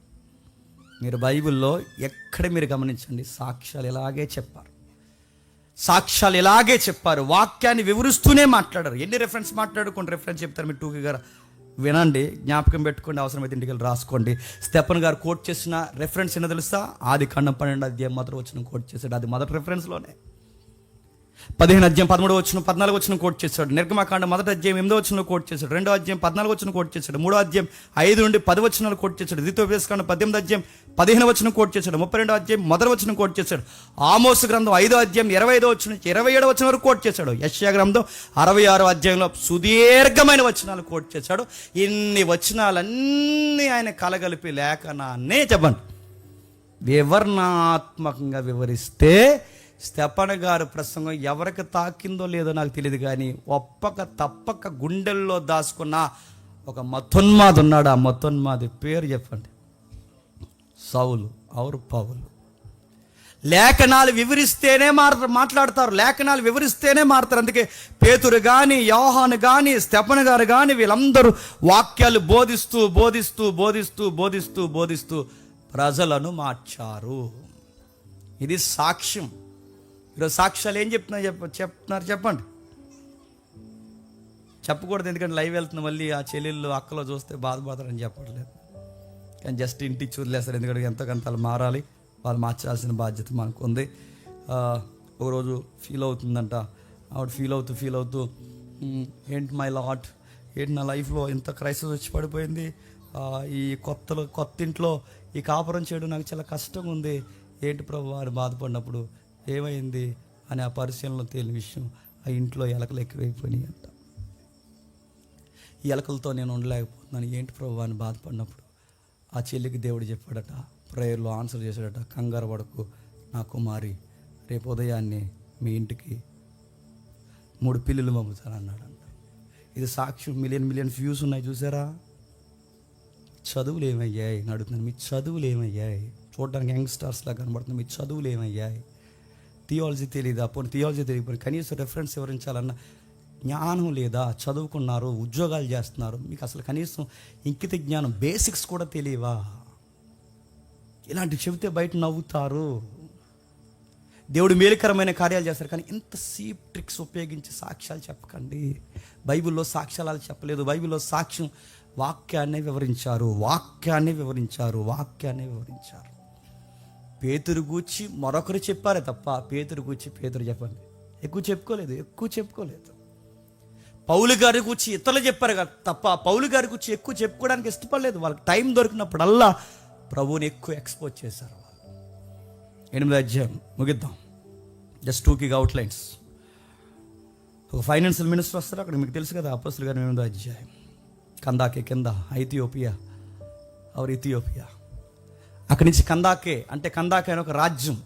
మీరు బైబిల్లో ఎక్కడ మీరు గమనించండి, సాక్ష్యాలు ఇలాగే చెప్పారు. సాక్ష్యాలు ఇలాగే చెప్పారు. వాక్యాన్ని వివరిస్తూనే మాట్లాడారు. ఎన్ని రెఫరెన్స్ మాట్లాడు, కొన్ని రెఫరెన్స్ చెప్తారు. మీరు టూకి వినండి, జ్ఞాపకం పెట్టుకోండి, అవసరమైతే ఇంటికి వెళ్ళి రాసుకోండి. స్టెఫన్ గారు కోట్ చేసిన రెఫరెన్స్ ఏంటో తెలుసా? ఆదికాండం 12వ అధ్యాయం మొదటి వచనం కోట్ చేశాడు. అది మొదటి రెఫరెన్స్లోనే. 15వ అధ్యాయం 13వ వచనం 14వ వచనం కోట్ చేశాడు. నిర్గమకాండం 1వ అధ్యాయం 8వ వచనం కోట్ చేశాడు. 2వ అధ్యాయం 14వ వచనం కోట్ చేశాడు. 3వ అధ్యాయం 5 నుండి 10 వచనాలు కోట్ చేశాడు. ద్వితీయోపదేశకాండం 18వ అధ్యాయం 15వ వచనం కోట్ చేశాడు. 32వ అధ్యాయం 1వ వచనం కోట్ చేశాడు. ఆమోసు గ్రంథం 5వ అధ్యాయం 25వ వచనం నుంచి 27వ వచనం వరకు కోట్ చేశాడు. యెషయా గ్రంథం 66వ అధ్యాయంలో సుదీర్ఘమైన వచనాలు కోట్ చేశాడు. ఇన్ని వచనాలన్నీ ఆయన కలగలిపి లేఖనాన్నే చెప్పండి వివరణాత్మకంగా వివరిస్తే స్టెఫన్ గారు ప్రసంగం ఎవరికి తాకిందో లేదో నాకు తెలియదు, కానీ ఒప్పక తప్పక గుండెల్లో దాచుకున్న ఒక మతోన్మాది ఉన్నాడు. ఆ మతోన్మాది పేరు చెప్పండి, సౌలు ఔర్ పౌలు. లేఖనాలు వివరిస్తేనే మాట్లాడతారు, లేఖనాలు వివరిస్తేనే మారుతారు. అందుకే పేతురు కానీ, యోహాను కానీ, స్టెఫన్ గారు కానీ వీళ్ళందరూ వాక్యాలు బోధిస్తూ బోధిస్తూ బోధిస్తూ బోధిస్తూ బోధిస్తూ ప్రజలను మార్చారు. ఇది సాక్ష్యం. ఈరోజు సాక్ష్యాలు ఏం చెప్తున్నారు చెప్పండి. చెప్పకూడదు, ఎందుకంటే లైవ్ వెళ్తున్న మళ్ళీ ఆ చెల్లెళ్ళు అక్కలో చూస్తే బాధపడతారని చెప్పట్లేదు, కానీ జస్ట్ ఇంటికి చూడలేస్తారు. ఎందుకంటే ఎంతకంత వాళ్ళు మారాలి, వాళ్ళు మార్చాల్సిన బాధ్యత మనకు ఉంది. ఒకరోజు ఫీల్ అవుతుందంట ఆవిడ, ఫీల్ అవుతూ ఏంటి మై లాట్, ఏంటి నా లైఫ్లో ఇంత క్రైసిస్ వచ్చి పడిపోయింది, ఈ కొత్త ఇంట్లో ఈ కాపురం చేయడం నాకు చాలా కష్టంగా ఉంది, ఏంటి ప్రభు అని బాధపడినప్పుడు ఏమైంది అని ఆ పరిశీలనలో తేలిన విషయం, ఆ ఇంట్లో ఎలకలు ఎక్కువైపోయినాయి అంట. ఈ ఎలకలతో నేను ఉండలేకపోతున్నాను, ఏంటి ప్రభు అని బాధపడినప్పుడు ఆ చెల్లికి దేవుడు చెప్పాడట, ప్రేయర్లో ఆన్సర్ చేశాడట, కంగారు పడకు నా కుమారి, రేపు ఉదయాన్నే మీ ఇంటికి 3 పిల్లులు పంపుతానన్నాడంట. ఇది సాక్ష్యం. మిలియన్ వ్యూస్ ఉన్నాయి చూసారా? చదువులు ఏమయ్యాయి అని అడుగుతున్నాను. మీ చదువులు ఏమయ్యాయి? చూడడానికి యంగ్స్టర్స్లా కనబడుతుంది, మీ చదువులు ఏమయ్యాయి? థియాలజీ తెలీదా? పోనీ థియాలజీ తెలియకపోతే కనీసం రెఫరెన్స్ వివరించాలన్న జ్ఞానం లేదా? చదువుకున్నారు, ఉద్యోగాలు చేస్తున్నారు, మీకు అసలు కనీసం ఇంకిత జ్ఞానం, బేసిక్స్ కూడా తెలియవా? ఇలాంటివి చెబితే బయట నవ్వుతారు. దేవుడు మేలుకరమైన కార్యాలు చేస్తారు, కానీ ఇంత సీప్ ట్రిక్స్ ఉపయోగించి సాక్ష్యాలు చెప్పకండి. బైబిల్లో సాక్ష్యాలు చెప్పలేదు. బైబిల్లో సాక్ష్యం వాక్యాన్ని వివరించారు. పేతురు గూర్చి మరొకరు చెప్పారే తప్ప పేతురు గూర్చి పేతురు చెప్పండి ఎక్కువ చెప్పుకోలేదు. పౌలు గారి గురించి ఇతరులు చెప్పారు తప్ప పౌలు గారి గురించి ఎక్కువ చెప్పుకోవడానికి ఇష్టపడలేదు. వాళ్ళకి టైం దొరికినప్పుడల్లా ప్రభువుని ఎక్కువ ఎక్స్పోజ్ చేశారు. 8వ అధ్యాయం ముగిద్దాం. Just 2 quick outlines. ఒక ఫైనాన్షియల్ మినిస్టర్ వస్తారు అక్కడ, మీకు తెలుసు కదా, అపోస్తలుల గారి 8వ అధ్యాయం. కందాకే కింద ఇథియోపియా. అక్కడి నుంచి కందాకే అని ఒక రాజ్యం,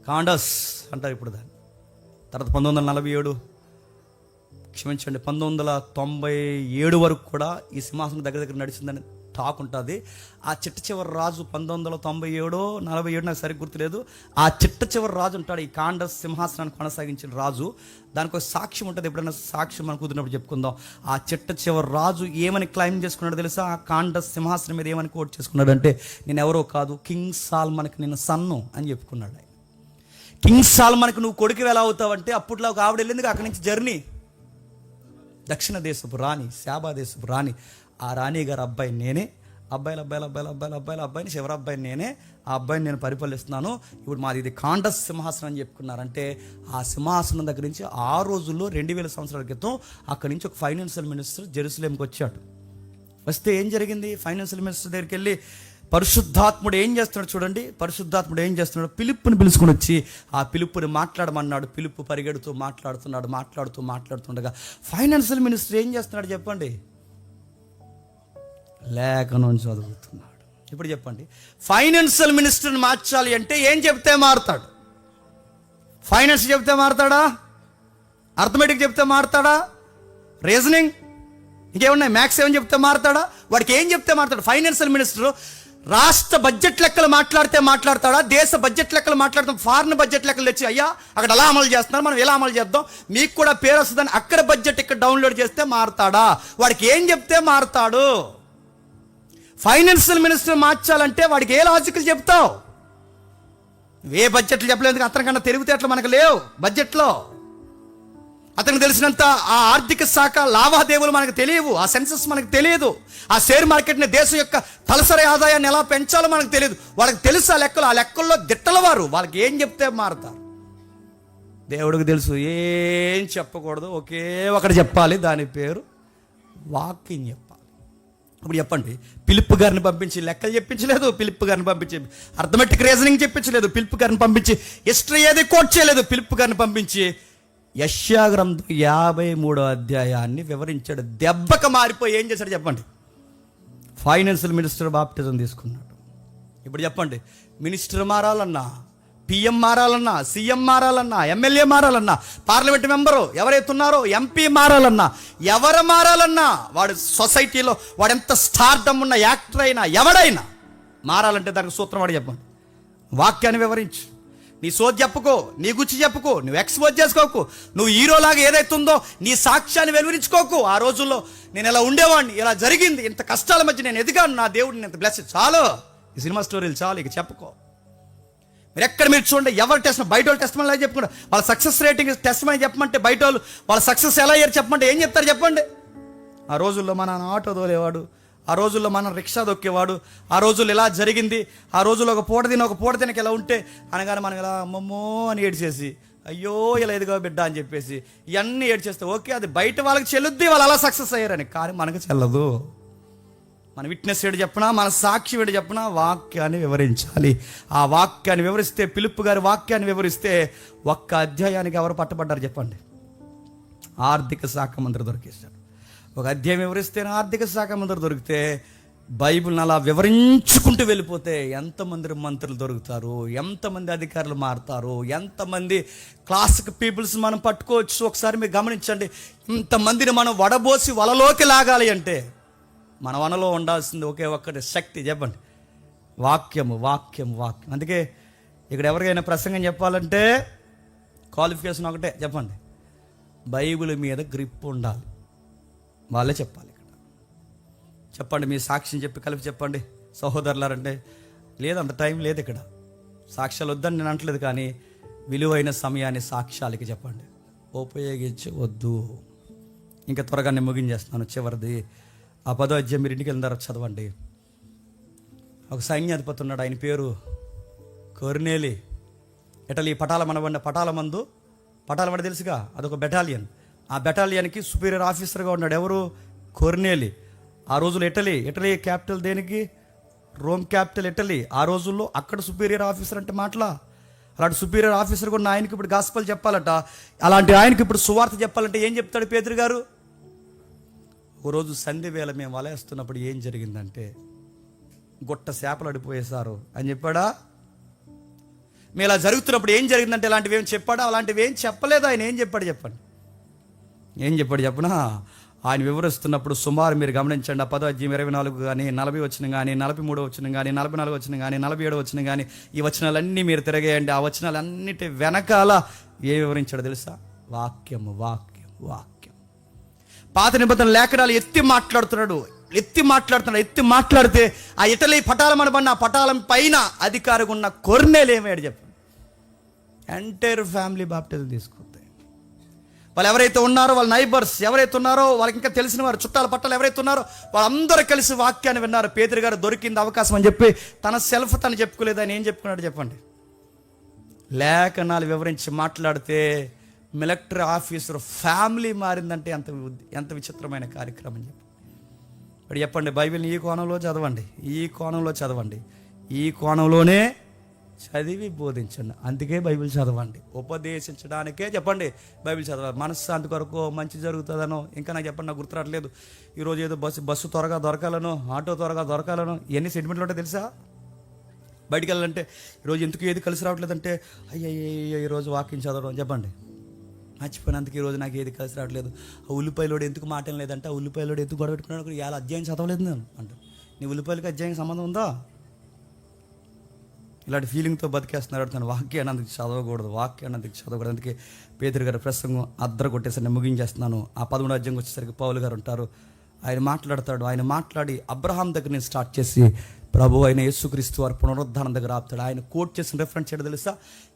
కాండస్ అంటారు ఇప్పుడు దాన్ని. తర్వాత 1997 వరకు కూడా ఈ సింహాసనం దగ్గర నడిచిందని టాక్ ఉంటుంది. ఆ చిట్ట చివరి రాజు 1997-47 నాకు సరిగ్గా గుర్తులేదు. ఆ చిట్ట చివరి రాజు ఉంటాడు, ఈ కాండస్ సింహాసనాన్ని కొనసాగించిన రాజు. దానికి ఒక సాక్ష్యం ఉంటుంది, ఎప్పుడైనా సాక్ష్యం మనకు కుదిరినప్పుడు చెప్పుకుందాం. ఆ చిట్ట చివరి రాజు ఏమని క్లైమ్ చేసుకున్నాడు తెలుసా? ఆ కాండస్ సింహాసనం మీద ఏమని కోట్ చేసుకున్నాడు అంటే, నేను ఎవరో కాదు, కింగ్ సాల్మన్కి నేను సన్ను అని చెప్పుకున్నాడు. కింగ్ సాల్మన్కి నువ్వు కొడుకు ఎలా అవుతావంటే, అప్పట్లో ఒక ఆవిడ వెళ్ళింది అక్కడి నుంచి జర్నీ, దక్షిణ దేశపు రాణి, శాబా దేశపు రాణి. ఆ రాణి గారు అబ్బాయి నేనే, అబ్బాయిని చివరి అబ్బాయిని నేనే, ఆ అబ్బాయిని నేను పరిపాలిస్తున్నాను. ఇప్పుడు మాది ఇది కాండస్ సింహాసనం అని చెప్పుకున్నారంటే, ఆ సింహాసనం దగ్గర నుంచి ఆ రోజుల్లో 2000 సంవత్సరాల క్రితం అక్కడి నుంచి ఒక ఫైనాన్షియల్ మినిస్టర్ జెరూసలేంకి వచ్చాడు. వస్తే ఏం జరిగింది? ఫైనాన్షియల్ మినిస్టర్ దగ్గరికి వెళ్ళి పరిశుద్ధాత్ముడు ఏం చేస్తున్నాడు చూడండి. పిలుపుని పిలుచుకుని వచ్చి ఆ పిలుపుని మాట్లాడమన్నాడు. పిలుపు పరిగెడుతూ మాట్లాడుతుండగా ఫైనాన్షియల్ మినిస్టర్ ఏం చేస్తున్నాడు చెప్పండి? లేఖనం చదువుతున్నాడు. ఇప్పుడు చెప్పండి, ఫైనాన్షియల్ మినిస్టర్ని మార్చాలి అంటే ఏం చెప్తే మారుతాడు? ఫైనాన్స్ చెప్తే మారుతాడా? అర్థమెటిక్ చెప్తే మారుతాడా? రీజనింగ్ ఇంకేమున్నాయి, మ్యాథ్స్ ఏమని చెప్తే మారుతాడా? వాడికి ఏం చెప్తే మారుతాడు? ఫైనాన్షియల్ మినిస్టర్ రాష్ట్ర బడ్జెట్ లెక్కలు మాట్లాడతాడా? దేశ బడ్జెట్ లెక్కలు మాట్లాడతాం, ఫారిన్ బడ్జెట్ లెక్కలు తెచ్చి అయ్యా అక్కడ ఎలా అమలు చేస్తున్నారు, మనం ఎలా అమలు చేద్దాం, మీకు కూడా పేరు వస్తుందని అక్కడ బడ్జెట్ ఇక్కడ డౌన్లోడ్ చేస్తే మారుతాడా? వాడికి ఏం చెప్తే మారుతాడు? ఫైనాన్షియల్ మినిస్టర్ మార్చాలంటే వాడికి ఏ లాజికల్ చెప్తావు? ఏ బడ్జెట్లు చెప్పలేదు, అతనికన్నా తెలివితేటలు మనకు లేవు బడ్జెట్లో. అతనికి తెలిసినంత ఆ ఆర్థిక శాఖ లావాదేవీలు మనకు తెలియవు, ఆ సెన్సస్ మనకు తెలియదు, ఆ షేర్ మార్కెట్ని దేశం యొక్క తలసరి ఆదాయాన్ని ఎలా పెంచాలో మనకు తెలియదు. వాళ్ళకి తెలుసు ఆ లెక్కలు, ఆ లెక్కల్లో దిట్టల వారు. వాళ్ళకి ఏం చెప్తే మారుతారు? దేవుడికి తెలుసు ఏం చెప్పకూడదు, ఒకే ఒకటి చెప్పాలి, దాని పేరు వాక్యం చెప్పాలి. ఇప్పుడు చెప్పండి, ఫిలిప్ గారిని పంపించి లెక్కలు చెప్పించలేదు, ఫిలిప్ గారిని పంపించి అర్థమెటిక్ రీజనింగ్ చెప్పించలేదు, ఫిలిప్ గారిని పంపించి హిస్టరీ ఏది కోట్ చేయలేదు, ఫిలిప్ గారిని పంపించి యెషయా గ్రంథం 53వ అధ్యాయాన్ని వివరించాడు. దెబ్బక మారిపోయి ఏం చేశాడు చెప్పండి? ఫైనాన్షియల్ మినిస్టర్ బాప్టిజం తీసుకున్నాడు. ఇప్పుడు చెప్పండి, మినిస్టర్ మారాలన్నా, పిఎం మారాలన్నా, సీఎం మారాలన్నా, ఎమ్మెల్యే మారాలన్నా, పార్లమెంట్ మెంబరు ఎవరైతే ఉన్నారో ఎంపీ మారాలన్నా, ఎవరు మారాలన్నా, వాడు సొసైటీలో వాడు ఎంత స్టార్డమ్ ఉన్న యాక్టర్ అయినా ఎవడైనా మారాలంటే దానికి సూత్రం వాడు చెప్పండి. వాక్యాన్ని వివరించు. నీ సోది చెప్పుకో, నీ గుచ్చి చెప్పుకో, నువ్వు ఎక్స్పోజ్ చేసుకోకు, నువ్వు హీరోలాగా ఏదైతే ఉందో నీ సాక్ష్యాన్ని వెలువరించుకోకు. ఆ రోజుల్లో నేను ఇలా ఉండేవాడిని, ఇలా జరిగింది, ఇంత కష్టాల మధ్య నేను ఎదిగాను, నా దేవుడిని ఇంత బ్లెస్, చాలు ఈ సినిమా స్టోరీలు చాలు, ఇక చెప్పుకో. మీరు చూడండి, ఎవరు టెస్ట్, బయట వాళ్ళు టెస్ట్ మళ్ళీ చెప్పుకుంటారు, వాళ్ళ సక్సెస్ రేటింగ్ టెస్ట్ మని చెప్పమంటే, బయట వాళ్ళు వాళ్ళ సక్సెస్ ఎలా అయ్యారు చెప్పమంటే ఏం చెప్తారు చెప్పండి? ఆ రోజుల్లో మన ఆటో తోలేవాడు, ఆ రోజుల్లో మనం రిక్షా దొక్కేవాడు, ఆ రోజుల్లో ఇలా జరిగింది, ఆ రోజుల్లో ఒక పూట తినకి ఎలా ఉంటే అనగానే మనం ఇలా అమ్మమ్మో అని ఏడ్చేసి, అయ్యో ఇలా ఎదుగా బిడ్డ అని చెప్పేసి ఇవన్నీ ఏడ్చేస్తే ఓకే, అది బయట వాళ్ళకి చెల్లుద్ది, వాళ్ళు అలా సక్సెస్ అయ్యారని. కానీ మనకు చెల్లదు. మన విట్నెస్ ఏడు చెప్పినా, మన సాక్షి ఏడు చెప్పినా వాక్యాన్ని వివరించాలి. ఆ వాక్యాన్ని వివరిస్తే, ఫిలిప్ గారి వాక్యాన్ని వివరిస్తే ఒక్క అధ్యాయానికి ఎవరు పట్టబడ్డారు చెప్పండి? ఆర్థిక శాఖ మంత్రి దొరికేశాడు. ఒక అధ్యాయం వివరిస్తేనే ఆర్థిక శాఖ మంత్రి దొరికితే, బైబిల్ని అలా వివరించుకుంటూ వెళ్ళిపోతే ఎంతమంది మంత్రులు దొరుకుతారు, ఎంతమంది అధికారులు మారుతారు, ఎంతమంది క్లాసిక్ పీపుల్స్ మనం పట్టుకోవచ్చు. ఒకసారి మీరు గమనించండి, ఇంతమందిని మనం వడబోసి వలలోకి లాగాలి అంటే మన వనలో ఉండాల్సింది ఒకే ఒక్కటి శక్తి చెప్పండి, వాక్యము. వాక్యం వాక్యం అందుకే ఇక్కడ ఎవరికైనా ప్రసంగం చెప్పాలంటే క్వాలిఫికేషన్ ఒకటే చెప్పండి, బైబిల్ మీద గ్రిప్ ఉండాలి. వాళ్ళే చెప్పాలి. ఇక్కడ చెప్పండి, మీ సాక్ష్యం చెప్పి కలిపి చెప్పండి సహోదరులారంటే, లేదు అంత టైం లేదు ఇక్కడ, సాక్ష్యాలు వద్దని నేను అంటలేదు, కానీ విలువైన సమయాన్ని సాక్ష్యాలకి చెప్పండి, ఉపయోగించవద్దు. ఇంకా త్వరగా నేను ముగించేస్తున్నాను. చివరిది ఆ 10వ అధ్యాయం మీరు ఇంటికి వెళ్ళిన తర్వాత చదవండి. ఒక సైన్యాధిపతి ఉన్నాడు, ఆయన పేరు కొర్నేలి. ఇటలీ పటాలమందు తెలుసుగా, అదొక బెటాలియన్. ఆ బెటాలియన్కి సుపీరియర్ ఆఫీసర్గా ఉన్నాడు ఎవరు? కొర్నేలి. ఆ రోజుల్లో ఇటలీ క్యాపిటల్ దేనికి? Rome capital Italy. ఆ రోజుల్లో అక్కడ సుపీరియర్ ఆఫీసర్ అంటే మాటలా? అలాంటి సుపీరియర్ ఆఫీసర్ ఉన్న ఆయనకి ఇప్పుడు గాస్పల్ చెప్పాలట. అలాంటి ఆయనకి ఇప్పుడు సువార్త చెప్పాలంటే ఏం చెప్తాడు పేతురు గారు? ఓ రోజు సంధ్య వేళ మేము వలేస్తున్నప్పుడు ఏం జరిగిందంటే, గుట్ట చేపలు అడిపోయేశారు అని చెప్పాడా? మేము ఇలా జరుగుతున్నప్పుడు ఏం జరిగిందంటే ఇలాంటివి ఏం చెప్పాడా? అలాంటివి ఏం చెప్పలేదు ఆయన. ఏం చెప్పాడు చెప్పండి? ఏం చెప్పాడు చెప్పనా? ఆయన వివరిస్తున్నప్పుడు సుమారు మీరు గమనించండి, ఆ 10వ అధ్యాయం 24 కానీ 40 వచనం కానీ 43 వచనం కానీ 44 వచనం కానీ 47 వచనం కానీ ఈ వచనాలన్నీ మీరు తిరగేయండి. ఆ వచనాలన్నిటి వెనకాల ఏ వివరించాడో తెలుసా? వాక్యము. వాక్యం వాక్యం పాత నిబంధన లేఖనాలు ఎత్తి మాట్లాడితే ఆ ఇటలీ పటాలమనబడిన ఆ పటాలం పైన అధికారిగా ఉన్న కొర్నేలి ఏమయ్యాడు చెప్పండి? ఎంటైర్ ఫ్యామిలీ బాప్టిజం తీసుకుంటాయి. వాళ్ళు ఎవరైతే ఉన్నారో, వాళ్ళ నైబర్స్ ఎవరైతే ఉన్నారో, వాళ్ళకి ఇంకా తెలిసిన వారు, చుట్టాల పట్టాలు ఎవరైతే ఉన్నారో వాళ్ళందరూ కలిసి వాక్యాన్ని విన్నారు. పేతురు గారు దొరికింది అవకాశం అని చెప్పి తన సెల్ఫ్ తను చెప్పుకోలేదు. ఆయన ఏం చెప్పుకున్నాడు చెప్పండి? లేఖనాలు వివరించి మాట్లాడితే మిలిటరీ ఆఫీసర్ ఫ్యామిలీ మారిందంటే ఎంత విచిత్రమైన కార్యక్రమం చెప్పి. ఇప్పుడు చెప్పండి, బైబిల్ని ఈ కోణంలో చదవండి, ఈ కోణంలోనే చదివి బోధించండి. అందుకే బైబిల్ చదవండి, ఉపదేశించడానికే చెప్పండి బైబిల్ చదవాలి. మనశ్శాంతి కొరకు, మంచి జరుగుతుందనో, ఇంకా నాకు చెప్పండి, నాకు గుర్తురాట్లేదు. ఈరోజు ఏదో బస్సు త్వరగా దొరకాలనో, ఆటో త్వరగా దొరకాలనో, ఎన్ని సెంటిమెంట్లు ఉంటాయి తెలుసా? బయటికి వెళ్ళాలంటే ఈరోజు ఎందుకు ఏది కలిసి రావట్లేదంటే, అయ్యయ్యో ఈరోజు వాకింగ్ చదవడం చెప్పండి. మర్చిపోయినందుకు ఈరోజు నాకు ఏది కలిసి రావట్లేదు. ఆ ఉల్లిపాయలోడు ఎందుకు మాట లేదంటే ఆ ఉల్లిపాయలోడు ఎందుకు గొడవ పెట్టుకున్నాడు, ఇవాళ అధ్యాయం చదవలేదు నేను అంటే, నీ ఉల్లిపాయలకి అధ్యాయం సంబంధం ఉందా? ఇలాంటి ఫీలింగ్తో బతికేస్తున్నాడు. తను వాక్యాన్ని అందుకు చదవకూడదు, వాక్యాన్ని అందుకు చదవకూడదు. అందుకే పేతురు గారి ప్రసంగం అద్దరు కొట్టేసరి నేను ముగించేస్తున్నాను. ఆ 13వ అధ్యాయం వచ్చేసరికి పౌలు గారు ఉంటారు. ఆయన మాట్లాడతాడు. ఆయన మాట్లాడి అబ్రహాం దగ్గర నేను స్టార్ట్ చేసి ప్రభు అయిన యేసుక్రీస్తు వారి పునరుద్ధానం దగ్గర ఆపుతాడు. ఆయన కోట్ చేసిన రెఫరెన్స్ చేయడం తెలుసా?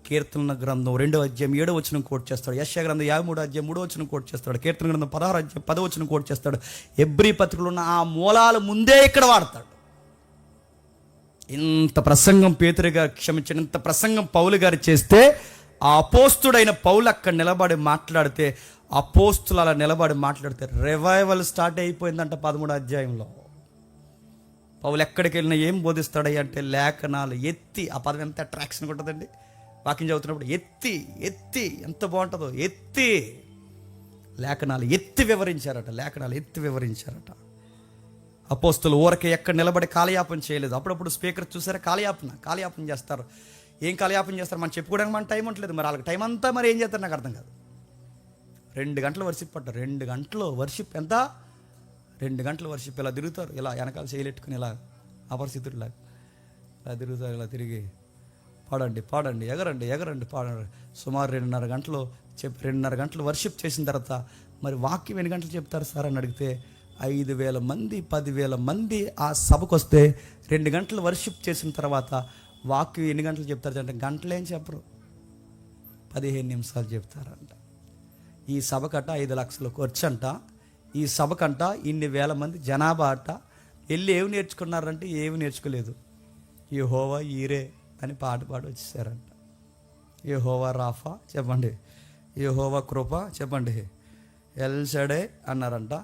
కీర్తన గ్రంథం 2వ అధ్యాయం 7వ వచనం కోట్ చేస్తాడు. యెషయా గ్రంథం 53వ అధ్యాయం 3వ వచనం కోట్ చేస్తాడు. కీర్తన గ్రంథం 16వ అధ్యాయం 10వ వచనం కోట్ చేస్తాడు. హెబ్రీ పత్రికలో ఉన్న ఆ మూలాలు ముందే ఇక్కడ వాడతాడు. ఇంత ప్రసంగం పేతురుగా క్షమించిన ఇంత ప్రసంగం పౌలు గారు చేస్తే ఆ అపోస్తుడైన పౌలు అక్కడ నిలబడి మాట్లాడితే, అపోస్తులు అలా నిలబడి మాట్లాడితే రివైవల్ స్టార్ట్ అయిపోయిందంట 13వ అధ్యాయంలో. పౌలు ఎక్కడికి వెళ్ళినా ఏం బోధిస్తాడయ్య అంటే లేఖనాలు ఎత్తి, ఆ పదం ఎంత అట్రాక్షన్ ఉంటుందండి వాక్యం చదువుతున్నప్పుడు, ఎత్తి ఎత్తి ఎంత బాగుంటుందో, ఎత్తి లేఖనాలు ఎత్తి వివరించారట. అపోస్తులు ఊరకే ఎక్కడ నిలబడి కాలయాపన చేయలేదు. అప్పుడప్పుడు స్పీకర్ చూసారా కాలయాపన చేస్తారు. ఏం కాలయాపన చేస్తారు? మనం చెప్పుకోవడానికి మన టైం ఉండలేదు. మరి వాళ్ళకి టైం అంతా మరి ఏం చేస్తారు నాకు అర్థం కాదు. 2 గంటలు వర్షిప్ పట్టారు. 2 గంటలు వర్షిప్ ఎంత? 2 గంటలు వర్షిప్. ఇలా తిరుగుతారు, ఇలా వెనకాల చేయలెట్టుకుని ఇలా అపరిస్థితుడిలాగా ఇలా తిరుగుతారు. ఇలా తిరిగి పాడండి ఎగరండి పాడండి. సుమారు 2.5 గంటలు 2.5 గంటలు వర్షిప్ చేసిన తర్వాత మరి వాక్యం ఎన్ని గంటలు చెప్తారు సార్ అని అడిగితే 5,000 మంది 10,000 మంది ఆ సభకు వస్తే 2 గంటలు వర్షిప్ చేసిన తర్వాత వాక్యం ఎన్ని గంటలు చెప్తారు అంటే గంటలు ఏం చెప్పరు, 15 నిమిషాలు చెప్తారంట. ఈ సభకట 5 లక్షల ఖర్చంట. ఈ సభకంట ఇన్ని వేల మంది జనాభా అట. వెళ్ళి ఏమి నేర్చుకున్నారంటే ఏమి నేర్చుకోలేదు. యెహోవా ఈరే అని పాడి వచ్చేసారంట. యెహోవా రాఫా చెప్పండి, యెహోవా కృప చెప్పండి, ఎల్ షడే అన్నారంట,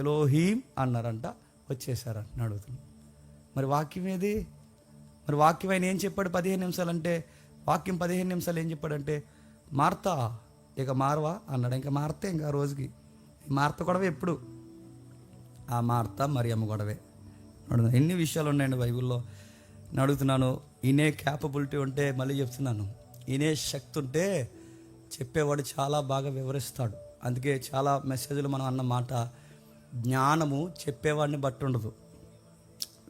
ఎలోహీం అన్నారంట, వచ్చేసారంట. అడుగుతుంది మరి వాక్యం ఏది? మరి వాక్యం ఆయన ఏం చెప్పాడు? 15 నిమిషాలు అంటే వాక్యం 15 నిమిషాలు ఏం చెప్పాడంటే మార్తా ఇక మారవా అన్నాడు. ఇంకా మారితే ఇంకా రోజుకి మార్త గొడవే. ఎప్పుడు ఆ మార్త మరియమ్మ గొడవే. ఎన్ని విషయాలు ఉన్నాయండి బైబిల్లో. నేను అడుగుతున్నాను, ఈయనే క్యాపబిలిటీ ఉంటే, మళ్ళీ చెప్తున్నాను, ఈయనే శక్తి ఉంటే చెప్పేవాడు చాలా బాగా వివరిస్తాడు. అందుకే చాలా మెసేజ్లు మనం అన్న మాట, జ్ఞానము చెప్పేవాడిని బట్టి ఉండదు,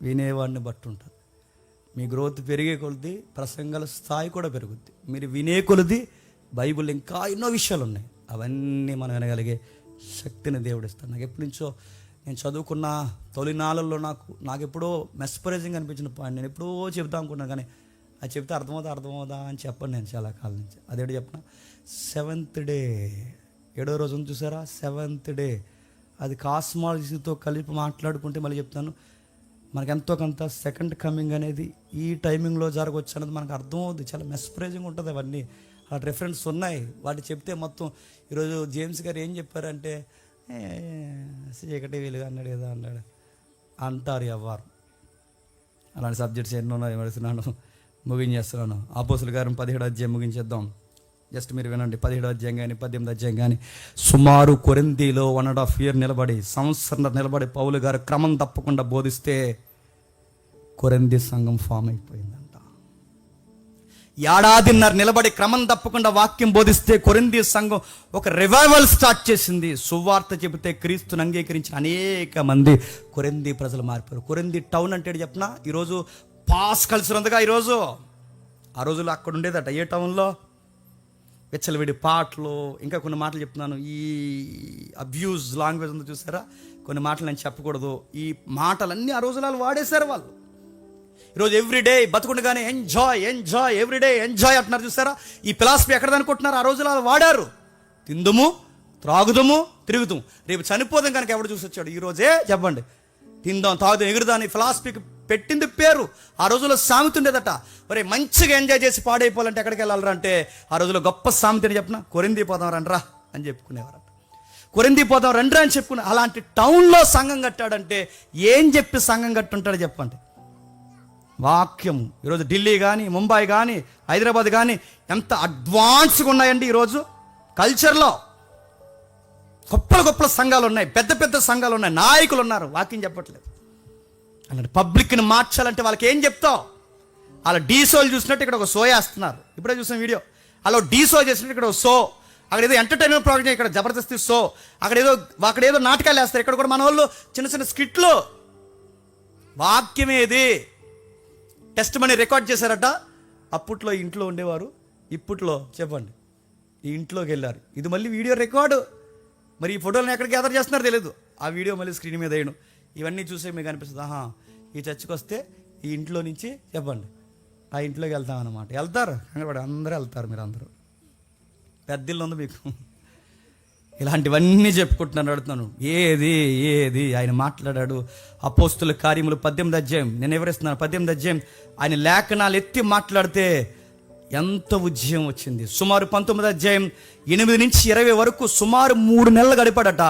వినేవాడిని బట్టి ఉంటుంది. మీ గ్రోత్ పెరిగే కొలది ప్రసంగాల స్థాయి కూడా పెరుగుద్ది. మీరు వినే కొలది బైబిల్ ఇంకా ఎన్నో విషయాలు ఉన్నాయి, అవన్నీ మనం వినగలిగే శక్తిని దేవుడు ఇస్తాడు. నాకు ఎప్పటి నుంచో నేను చదువుకున్న తొలినాళ్ళల్లో నాకు ఎప్పుడో మెస్పరైజింగ్ అనిపించిన పాయింట్ నేను ఎప్పుడో చెప్తా అనుకున్నాను, కానీ అది చెప్తే అర్థమవుదా అని చెప్పండి. నేను చాలా కాలం నుంచి అదేంటి చెప్పిన, 7th డే 7వ రోజున చూసారా, 7th డే అది కాస్మాలజీతో కలిపి మాట్లాడుకుంటే మళ్ళీ చెప్తాను, మనకు ఎంతో కొంత సెకండ్ కమింగ్ అనేది ఈ టైమింగ్లో జరగవచ్చు అనేది మనకు అర్థమవుద్ది. చాలా మెస్పరైజింగ్ ఉంటుంది. అవన్నీ ఆ రెఫరెన్స్ ఉన్నాయి, వాటి చెప్తే మొత్తం. ఈరోజు జేమ్స్ గారు ఏం చెప్పారంటే చీకటి వెలుగు అన్నాడు కదా అంటారు ఎవ్వరు. అలాంటి సబ్జెక్ట్స్ ఎన్నో ఉన్నాయి, పడుతున్నాను, ముగించేస్తున్నాను. అపోస్తుల కార్యం 17వ అధ్యాయం ముగించేద్దాం. జస్ట్ మీరు వినండి. 17వ అధ్యాయం కానీ 18వ అధ్యాయం కానీ సుమారు కొరింథీలో 1.5 year నిలబడి, సంవత్సరం నిలబడి పౌలు గారు క్రమం తప్పకుండా బోధిస్తే కొరింథీ సంఘం ఫామ్ అయిపోయిందంట. 1.5 years నిలబడి క్రమం తప్పకుండా వాక్యం బోధిస్తే కొరింథీ సంఘం ఒక రివైవల్ స్టార్ట్ చేసింది. సువార్త చెబితే క్రీస్తుని అంగీకరించిన అనేక మంది కొరింథీ ప్రజలు మారిపోయారు. కొరింథీ టౌన్ అంటే చెప్పిన ఈరోజు పాస్ కలిసి ఉందిగా. ఈరోజు ఆ రోజుల్లో అక్కడ ఉండేదట. ఏ టౌన్లో? వెచ్చలవిడి పాటలు, ఇంకా కొన్ని మాటలు చెప్తున్నాను. ఈ అబ్యూజ్ లాంగ్వేజ్ ఉందో చూసారా, కొన్ని మాటలు నేను చెప్పకూడదు. ఈ మాటలన్నీ ఆ రోజులలో వాడేశారు వాళ్ళు. ఈరోజు ఎవ్రీడే బతుకుండగానే ఎంజాయ్ ఎవ్రీడే ఎంజాయ్ అంటున్నారు చూసారా. ఈ ఫిలాసఫీ ఎక్కడ అనుకుంటున్నారు? ఆ రోజులలో వాడారు. తిందుము, త్రాగుదము, తిరుగుతాం, రేపు చనిపోదాం కనుక ఎవడు చూసి వచ్చాడు? ఈరోజే చెప్పండి, తిందాం, తాగుదాం, ఎగురుదాం అని ఫిలాసఫీకి పెట్టింది పేరు. ఆ రోజుల్లో సామెత ఉండేదట, మరి మంచిగా ఎంజాయ్ చేసి పాడైపోవాలంటే ఎక్కడికి వెళ్ళాలరా అంటే ఆ రోజుల్లో గొప్ప సామెతని చెప్పిన, కొరింథీ పోదాం రండ్రా అని చెప్పుకునేవారట. కొరింథీ పోదాం రండ్రా అని చెప్పుకునే అలాంటి టౌన్లో సంఘం కట్టాడంటే ఏం చెప్పి సంఘం కట్టుంటాడు చెప్పండి? వాక్యం. ఈరోజు ఢిల్లీ కానీ, ముంబై కానీ, హైదరాబాద్ కానీ ఎంత అడ్వాన్స్గా ఉన్నాయండి ఈరోజు కల్చర్లో. గొప్ప సంఘాలు ఉన్నాయి, పెద్ద సంఘాలు ఉన్నాయి, నాయకులు ఉన్నారు, వాక్యం చెప్పట్లేదు. అలాంటి పబ్లిక్ని మార్చాలంటే వాళ్ళకి ఏం చెప్తావు? అలా డీసోలు చూసినట్టు ఇక్కడ ఒక సో వేస్తున్నారు. ఇప్పుడే చూసిన వీడియో, అలా డీసో చేసినట్టు ఇక్కడ ఒక సో, అక్కడ ఏదో ఎంటర్టైన్మెంట్ ప్రోగ్రామ్, ఇక్కడ జబర్దస్త్ షో, అక్కడేదో నాటకాలు వేస్తారు. ఇక్కడ కూడా మన వాళ్ళు చిన్న చిన్న స్కిట్లు. వాక్యమేది టెస్ట్ మనీ రికార్డ్ చేశారట. అప్పట్లో ఇంట్లో ఉండేవారు, ఇప్పట్లో చెప్పండి ఈ ఇంట్లోకి వెళ్ళారు. ఇది మళ్ళీ వీడియో రికార్డు. మరి ఈ ఫోటోలను ఎక్కడ గ్యాదర్ చేస్తున్నారో తెలియదు. ఆ వీడియో మళ్ళీ స్క్రీన్ మీద వేయడం, ఇవన్నీ చూసే మీకు అనిపిస్తుంది, ఆహా ఈ చర్చికి వస్తే ఈ ఇంట్లో నుంచి చెప్పండి ఆ ఇంట్లోకి వెళ్తామన్నమాట. వెళ్తారు కంగారు, అందరూ వెళ్తారు. మీరు అందరూ పెద్దిల్లు ఉంది మీకు. ఇలాంటివన్నీ చెప్పుకుంటున్నాను, అడుగుతున్నాను. ఏది ఆయన మాట్లాడాడు. అపోస్తుల కార్యములు 18వ అధ్యాయం, నేను వివరిస్తున్నాను 18వ అధ్యాయం. ఆయన లేఖనాలు ఎత్తి మాట్లాడితే ఎంత ఉద్యమం వచ్చింది. సుమారు 19వ అధ్యాయం 8 నుంచి 20 వరకు సుమారు 3 నెలలు గడిపాడట.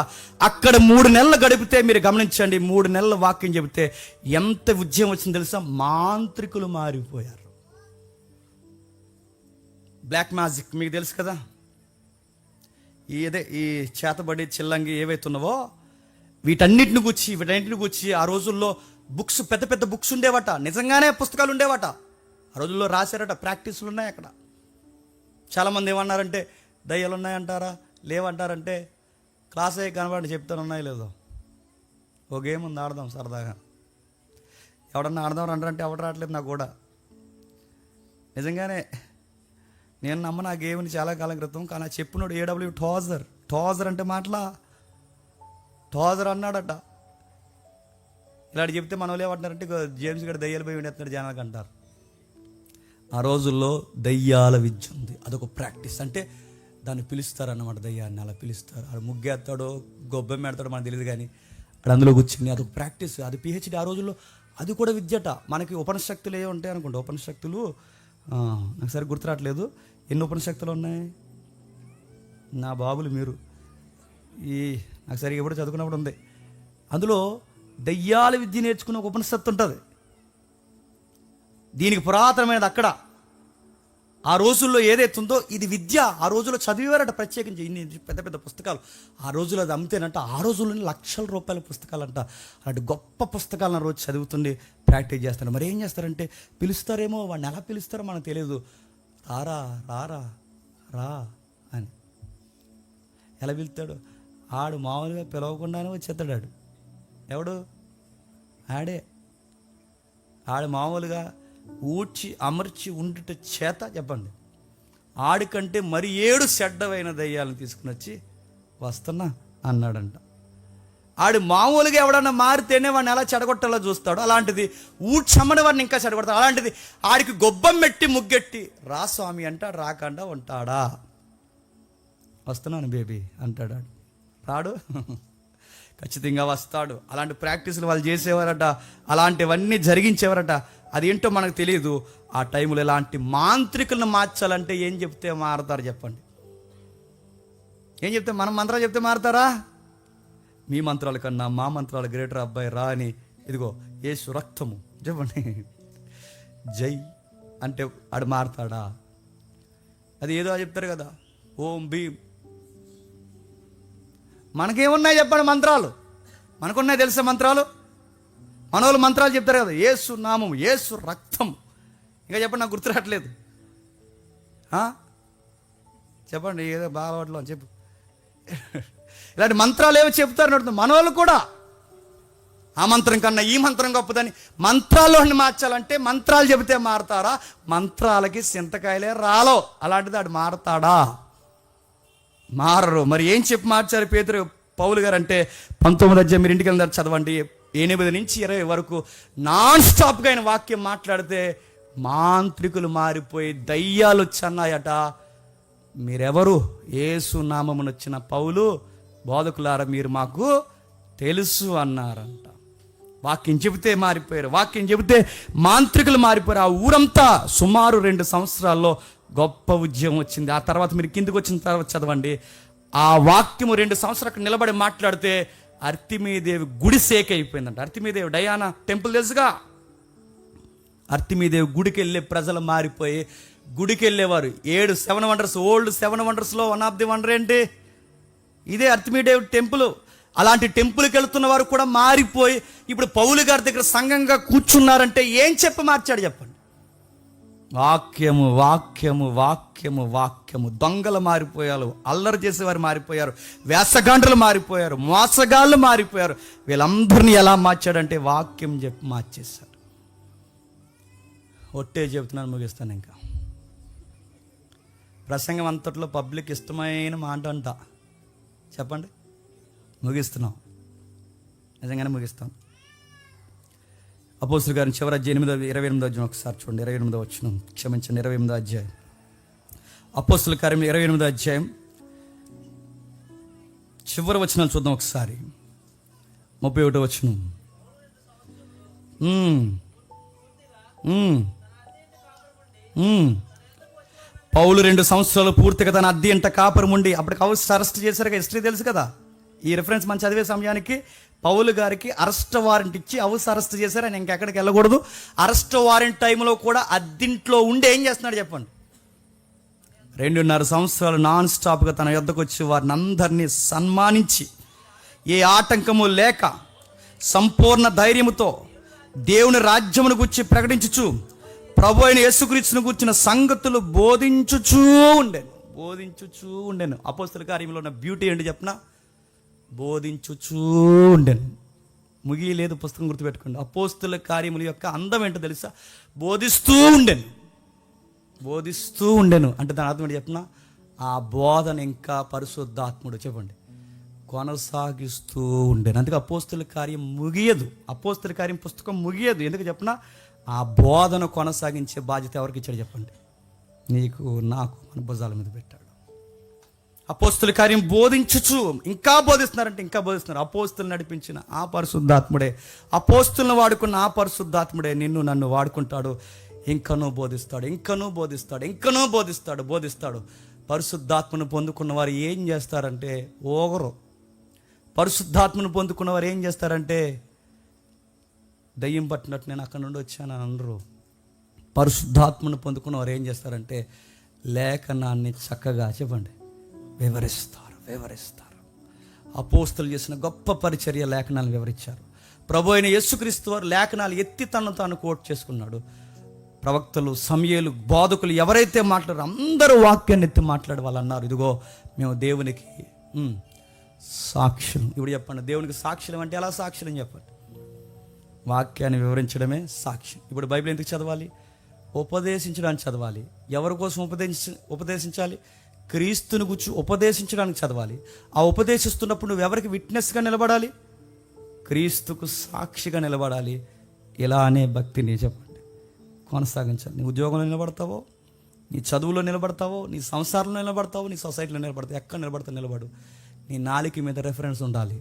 అక్కడ 3 నెలలు గడిపితే మీరు గమనించండి, 3 నెలల వాక్యం చెబితే ఎంత ఉద్యమం వచ్చింది తెలుసా? మాంత్రికులు మారిపోయారు. బ్లాక్ మ్యాజిక్ మీకు తెలుసు కదా. ఈ చేతబడి చిల్లంగి ఏవైతున్నావో వీటన్నిటిని గుచ్చి ఆ రోజుల్లో బుక్స్, పెద్ద పెద్ద బుక్స్ ఉండేవట. నిజంగానే పుస్తకాలు ఉండేవట. ఆ రోజుల్లో రాశారట. ప్రాక్టీసులు ఉన్నాయి అక్కడ. చాలామంది ఏమన్నారంటే దయ్యాలు ఉన్నాయంటారా, లేవంటారంటే క్లాస్ అయ్యి కనబడి చెప్తాను ఉన్నాయో లేదో. ఓ గేమ్ ఉంది, ఆడదాం సరదాగా. ఎవడన్నా ఆడదాం అంటారంటే ఎవడు రావట్లేదు నాకు కూడా. నిజంగానే నేను నమ్మను ఆ గేమ్ని చాలా కాలం క్రితం. కానీ చెప్పినాడు ఏడబ్ల్యూ టోజర్ అంటే మాటలా టోజర్ అన్నాడట. ఇలాంటి చెప్తే మనం ఏమంటారంటే జేమ్స్ గడ దయ్యాలు పోయి ఉండేస్తున్నాడు జనాలకు అంటారు. ఆ రోజుల్లో దయ్యాల విద్య ఉంది, అదొక ప్రాక్టీస్. అంటే దాన్ని పిలుస్తారన్నమాట, దయ్యాన్ని అలా పిలుస్తారు. అది ముగ్గేస్తాడో గొబ్బెం పెడతాడో మనకు తెలియదు, కానీ అక్కడ అందులో కూర్చుని అదొక ప్రాక్టీస్, అది పిహెచ్డి. ఆ రోజుల్లో అది కూడా విద్యట. మనకి ఉపనిషక్తులు ఏ ఉంటాయి అనుకుంటా. ఉపనిషక్తులు నాకు సరిగ్గా గుర్తురావట్లేదు. ఎన్ని ఉపనిషక్తులు ఉన్నాయి? నా బాబులు మీరు నాకు సరిగ్గా ఎప్పుడు చదువుకున్నప్పుడు ఉంది. అందులో దయ్యాల విద్య నేర్చుకున్న ఒక ఉపనిషత్తు ఉంటుంది. దీనికి పురాతనమైనది అక్కడ. ఆ రోజుల్లో ఏదైతుందో ఇది విద్య. ఆ రోజుల్లో చదివేవారట ప్రత్యేకించి ఇన్ని పెద్ద పెద్ద పుస్తకాలు. ఆ రోజుల్లో అది అమ్మితేనంట. ఆ రోజుల్లోనే లక్షల రూపాయల పుస్తకాలంట. అలాంటి గొప్ప పుస్తకాలను రోజు చదువుతుండి ప్రాక్టీస్ చేస్తారు. మరి ఏం చేస్తారంటే పిలుస్తారేమో, వాడిని ఎలా పిలుస్తారో మనకు తెలియదు. రారా రారా రా అని ఎలా పిలుస్తాడు? ఆడు మామూలుగా పిలవకుండానే వచ్చేస్తాడు. ఎవడు? ఆడు మామూలుగా ఊడ్చి అమర్చి ఉండుట చేత చెప్పండి ఆడికంటే మరి 7 చెడ్డవైన దయ్యాలను తీసుకుని వచ్చి వస్తున్నా అన్నాడంట. ఆడు మామూలుగా ఎవడన్నా మారితేనే వాడిని ఎలా చెడగొట్టాలో చూస్తాడు. అలాంటిది ఊడ్చమ్మని వాడిని ఇంకా చెడగొడతాడు. అలాంటిది ఆడికి గొబ్బం పెట్టి ముగ్గెట్టి రా స్వామి అంటాడు. రాకుండా ఉంటాడా? వస్తున్నాను బేబీ అంటాడు. రాడు, ఖచ్చితంగా వస్తాడు. అలాంటి ప్రాక్టీసులు వాళ్ళు చేసేవారట, అలాంటివన్నీ జరిగించేవారట. అదేంటో మనకు తెలియదు. ఆ టైంలో ఇలాంటి మాంత్రికులను మార్చాలంటే ఏం చెప్తే మారుతారు చెప్పండి? ఏం చెప్తే? మనం మంత్రాలు చెప్తే మారుతారా? మీ మంత్రాల కన్నా మా మంత్రాలు గ్రేటర్ అబ్బాయి రా అని, ఇదిగో యేసు రక్తము చెప్పండి జై అంటే ఆడు మారుతాడా? అది ఏదో చెప్తారు కదా, ఓం భీం. మనకేమున్నాయి చెప్పండి మంత్రాలు? మనకున్నాయి తెలుసా మంత్రాలు? మనోళ్ళు మంత్రాలు చెప్తారు కదా, యేసు నామం, యేసు రక్తం. ఇంకా చెప్పండి, నాకు గుర్తురావట్లేదు. చెప్పండి ఏదో బాగా చెప్పు. ఇలాంటి మంత్రాలు ఏవో చెప్తారు నడుతుంది. మనోళ్ళు కూడా ఆ మంత్రం కన్నా ఈ మంత్రం గొప్పదని మంత్రాల్లోని మార్చాలంటే మంత్రాలు చెబితే మారతారా? మంత్రాలకి సింతకాయలే రాలో. అలాంటిది ఆడు మారతాడా? మారరు. మరి ఏం చెప్పి మార్చారు పేతురు పౌలు గారు అంటే 19వ అధ్యాయం మీరు ఇంటికి వెళ్ళారు చదవండి. 8 నుంచి 20 వరకు నాన్ స్టాప్గా ఆయన వాక్యం మాట్లాడితే మాంత్రికులు మారిపోయి దయ్యాలు వచ్చన్నాయట. మీరెవరు? యేసు నామమున వచ్చిన పౌలు బోధకులారా మీరు మాకు తెలుసు అన్నారంట. వాక్యం చెబితే మారిపోయారు. వాక్యం చెబితే మాంత్రికులు మారిపోయారు. ఆ ఊరంతా సుమారు 2 సంవత్సరాల్లో గొప్ప ఉద్యమం వచ్చింది. ఆ తర్వాత మీరు కిందికి వచ్చిన తర్వాత చదవండి. ఆ వాక్యము 2 సంవత్సరాలకు నిలబడి మాట్లాడితే అర్తిమీదేవి గుడి సేక్ అయిపోయిందంట. అర్తిమీదేవి డయానా టెంపుల్ తెలుసుగా. అర్తిమీదేవి గుడికి వెళ్ళే ప్రజలు మారిపోయి గుడికి వెళ్ళేవారు. 7 వండర్స్, ఓల్డ్ 7 వండర్స్లో వన్ ఆఫ్ ది వండర్ ఏంటి? ఇదే అర్తిమీదేవి టెంపుల్. అలాంటి టెంపుల్కి వెళ్తున్న వారు కూడా మారిపోయి ఇప్పుడు పౌలు గారి దగ్గర సంఘంగా కూర్చున్నారంటే ఏం చెప్పి మార్చాడు చెప్పండి? వాక్యము వాక్యము వాక్యము వాక్యము. దొంగలు మారిపోయారు, అల్లరి చేసేవారు మారిపోయారు, వేసగాండ్రులు మారిపోయారు, మోసగాళ్ళు మారిపోయారు. వీళ్ళందరినీ ఎలా మార్చాడంటే వాక్యం చెప్పి మార్చేశాడు. ఒట్టే చెబుతున్నాను, ముగిస్తాను. ఇంకా ప్రసంగం అంతట్లో పబ్లిక్ ఇష్టమైన మాట అంట. చెప్పండి, ముగిస్తున్నాం. నిజంగానే ముగిస్తాం. అపోస్తుల గారిని చివరి అధ్యాయం 28వ అధ్యాయం ఒకసారి చూడండి. 28వ వచనం, క్షమించండి, 28వ అధ్యాయం. అపోస్తుల కార్యం 28వ అధ్యాయం చివరి వచనాలు చూద్దాం ఒకసారి. 31వ వచనం. పౌలు 2 సంవత్సరాలు పూర్తిగా తన అద్దె ఇంట కాపురం ఉండి, అప్పటికి అరెస్ట్ చేశారు. హిస్టరీ తెలుసు కదా. ఈ రిఫరెన్స్ మనం చదివే సమయానికి పౌలు గారికి అరెస్ట్ వారెంట్ ఇచ్చి అరెస్ట్ చేశారు. ఆయన ఇంకెక్కడికి వెళ్ళకూడదు. అరెస్ట్ వారెంట్ టైంలో కూడా అద్దింట్లో ఉండి ఏం చేస్తున్నాడు చెప్పండి? 2.5 సంవత్సరాలు నాన్ స్టాప్గా తన యొద్దకు వచ్చి వారిని అందరినీ సన్మానించి, ఏ ఆటంకము లేక సంపూర్ణ ధైర్యముతో దేవుని రాజ్యమును గురించి ప్రకటించుచు, ప్రభు అయిన యేసుక్రీస్తును గురించిన సంగతులు బోధించుచూ ఉండెను. అపోస్తల కార్యంలో ఉన్న బ్యూటీ ఏంటి చెప్పనా? బోధించుచూ ఉండెను. ముగియలేదు పుస్తకం, గుర్తుపెట్టుకోండి. అపోస్తల కార్యముల యొక్క అందం ఏంటో తెలుసా? బోధిస్తూ ఉండెను అంటే దాని అర్థం ఏంటి చెప్పనా? ఆ బోధన ఇంకా పరిశుద్ధాత్ముడు చెప్పండి కొనసాగిస్తూ ఉండెను. అందుకే అపోస్తల కార్యం ముగియదు. అపోస్తల కార్యం పుస్తకం ముగియదు. ఎందుకు చెప్పనా? ఆ బోధన కొనసాగించే బాధ్యత ఎవరికి ఇచ్చాడు చెప్పండి? నీకు, నాకు, మన భుజాల మీద పెట్టాడు. అపోస్తుల కార్యం బోధించుచు ఇంకా బోధిస్తున్నారంటే ఇంకా బోధిస్తున్నారు. అపోస్తులు నడిపించిన ఆ పరిశుద్ధాత్ముడే, అపోస్తులను వాడుకున్న ఆ పరిశుద్ధాత్ముడే నిన్ను నన్ను వాడుకుంటాడు. ఇంకనూ బోధిస్తాడు. పరిశుద్ధాత్మను పొందుకున్న వారు ఏం చేస్తారంటే ఓగరు. పరిశుద్ధాత్మను పొందుకున్న వారు ఏం చేస్తారంటే దయ్యం పట్టినట్టు నేను అక్కడ నుండి వచ్చాను అని అనరు. పరిశుద్ధాత్మను పొందుకున్న వారు ఏం చేస్తారంటే లేఖనాన్ని చక్కగా చెప్పండి వివరిస్తారు. అపోస్తలు చేసిన గొప్ప పరిచర్య లేఖనాలు వివరించారు. ప్రభు అయిన యేసుక్రీస్తు వారు లేఖనాలు ఎత్తి తను కోట్ చేసుకున్నాడు. ప్రవక్తలు, సమయలు, బోధకులు ఎవరైతే మాట్లాడారో అందరూ వాక్యాన్ని ఎత్తి మాట్లాడే వాళ్ళు అన్నారు, ఇదిగో మేము దేవునికి సాక్షులు. ఇప్పుడు చెప్పండి, దేవునికి సాక్షులం అంటే ఎలా సాక్షులం చెప్పండి? వాక్యాన్ని వివరించడమే సాక్ష్యం. ఇప్పుడు బైబిల్ ఎందుకు చదవాలి? ఉపదేశించడానికి చదవాలి. ఎవరి కోసం ఉపదేశించాలి? క్రీస్తుని గురించి ఉపదేశించడానికి చదవాలి. ఆ ఉపదేశిస్తున్నప్పుడు నువ్వు ఎవరికి విట్నెస్గా నిలబడాలి? క్రీస్తుకు సాక్షిగా నిలబడాలి. ఇలా అనే భక్తిని చెప్పండి కొనసాగించాలి. నీ ఉద్యోగంలో నిలబడతావో, నీ చదువులో నిలబడతావో, నీ సంసారంలో నిలబడతావో, నీ సొసైటీలో నిలబడతావు, ఎక్కడ నిలబడతావు నిలబడు. నీ నాలుక మీద రెఫరెన్స్ ఉండాలి.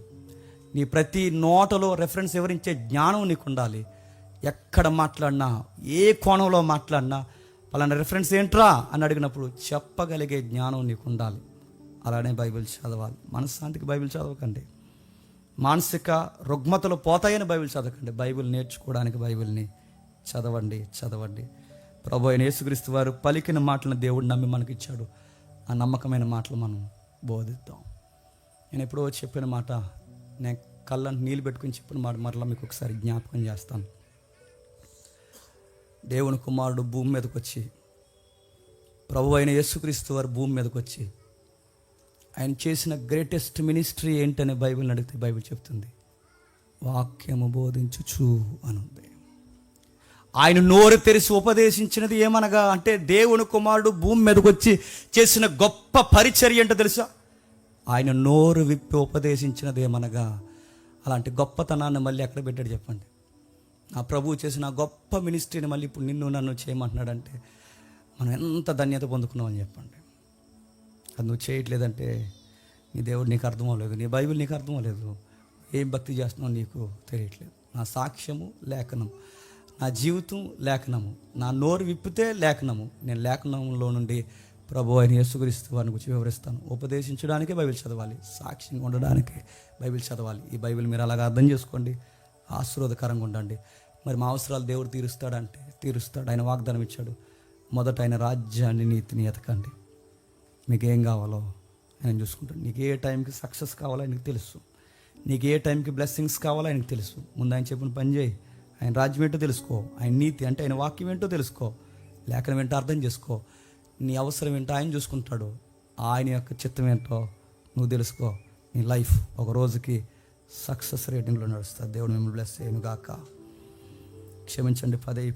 నీ ప్రతి నోటలో రెఫరెన్స్ వివరించే జ్ఞానం నీకు ఉండాలి. ఎక్కడ మాట్లాడినా, ఏ కోణంలో మాట్లాడినా పలానా రెఫరెన్స్ ఏంట్రా అని అడిగినప్పుడు చెప్పగలిగే జ్ఞానం నీకు ఉండాలి. అలానే బైబిల్ చదవాలి. మనశ్శాంతికి బైబిల్ చదవకండి. మానసిక రుగ్మతలు పోతాయని బైబిల్ చదవకండి. బైబిల్ నేర్చుకోవడానికి బైబిల్ని చదవండి. ప్రభు అయిన యేసుక్రీస్తు వారు పలికిన మాటలను దేవుడు నమ్మి మనకి ఇచ్చాడు. ఆ నమ్మకమైన మాటలు మనం బోధిద్దాం. నేను ఎప్పుడో చెప్పిన మాట, నేను కళ్ళని నీళ్ళు పెట్టుకుని చెప్పిన మాట మరలా మీకు ఒకసారి జ్ఞాపకం చేస్తాను. దేవుని కుమారుడు భూమి మీదకి వచ్చి, ప్రభు అయిన యేసుక్రీస్తు వారు భూమి మీదకి వచ్చి ఆయన చేసిన గ్రేటెస్ట్ మినిస్ట్రీ ఏంటనే బైబిల్ని అడిగితే బైబిల్ చెప్తుంది వాక్యము బోధించుచు అనుంది. ఆయన నోరు తెరిచి ఉపదేశించినది ఏమనగా అంటే దేవుని కుమారుడు భూమి మీదకి వచ్చి చేసిన గొప్ప పరిచర్య ఏంటో తెలుసా? ఆయన నోరు విప్పి ఉపదేశించినది ఏమనగా. అలాంటి గొప్పతనాన్ని మళ్ళీ ఎక్కడ పెట్టాడు చెప్పండి? నా ప్రభువు చేసిన గొప్ప మినిస్ట్రీని మళ్ళీ ఇప్పుడు నిన్ను నన్ను చేయమంటున్నాడంటే మనం ఎంత ధన్యత పొందుకున్నామని చెప్పండి. అది నువ్వు చేయట్లేదంటే నీ దేవుడు నీకు అర్థం అవ్వలేదు, నీ బైబిల్ నీకు అర్థం అవ్వలేదు, ఏం భక్తి చేస్తున్నావు నీకు తెలియట్లేదు. నా సాక్ష్యము లేఖనం, నా జీవితం లేఖనము, నా నోరు విప్పితే లేఖనము. నేను లేఖనంలో నుండి ప్రభు అయిన యేసుక్రీస్తు వారిని గురించి వివరిస్తాను. ఉపదేశించడానికే బైబిల్ చదవాలి, సాక్ష్యంగా ఉండడానికి బైబిల్ చదవాలి. ఈ బైబిల్ మీరు అలాగా అర్థం చేసుకోండి, ఆశీర్వాదకరంగా ఉండండి. మరి మా అవసరాలు దేవుడు తీరుస్తాడంటే తీరుస్తాడు. ఆయన వాగ్దానం ఇచ్చాడు, మొదట ఆయన రాజ్యాన్ని నీతిని ఎతకండి, మీకు ఏం కావాలో ఆయన చూసుకుంటాడు. నీకు ఏ టైంకి సక్సెస్ కావాలో ఆయనకు తెలుసు, నీకు ఏ టైంకి బ్లెస్సింగ్స్ కావాలో ఆయనకు తెలుసు. ముందు ఆయన చెప్పిన పని చేయి, ఆయన రాజ్యం ఏంటో తెలుసుకో, ఆయన నీతి అంటే ఆయన వాక్యం ఏంటో తెలుసుకో. లేఖనం ఏంటో అర్థం చేసుకో. నీ అవసరం ఏంటో ఆయన చూసుకుంటాడు. ఆయన యొక్క చిత్తం ఏంటో నువ్వు తెలుసుకో. నీ లైఫ్ ఒక రోజుకి సక్సెస్ రేటింగ్లో నడుస్తుంది. దేవుడు మిమ్మల్ని బ్లెస్ చేయను గాక. క్షమించండి, 10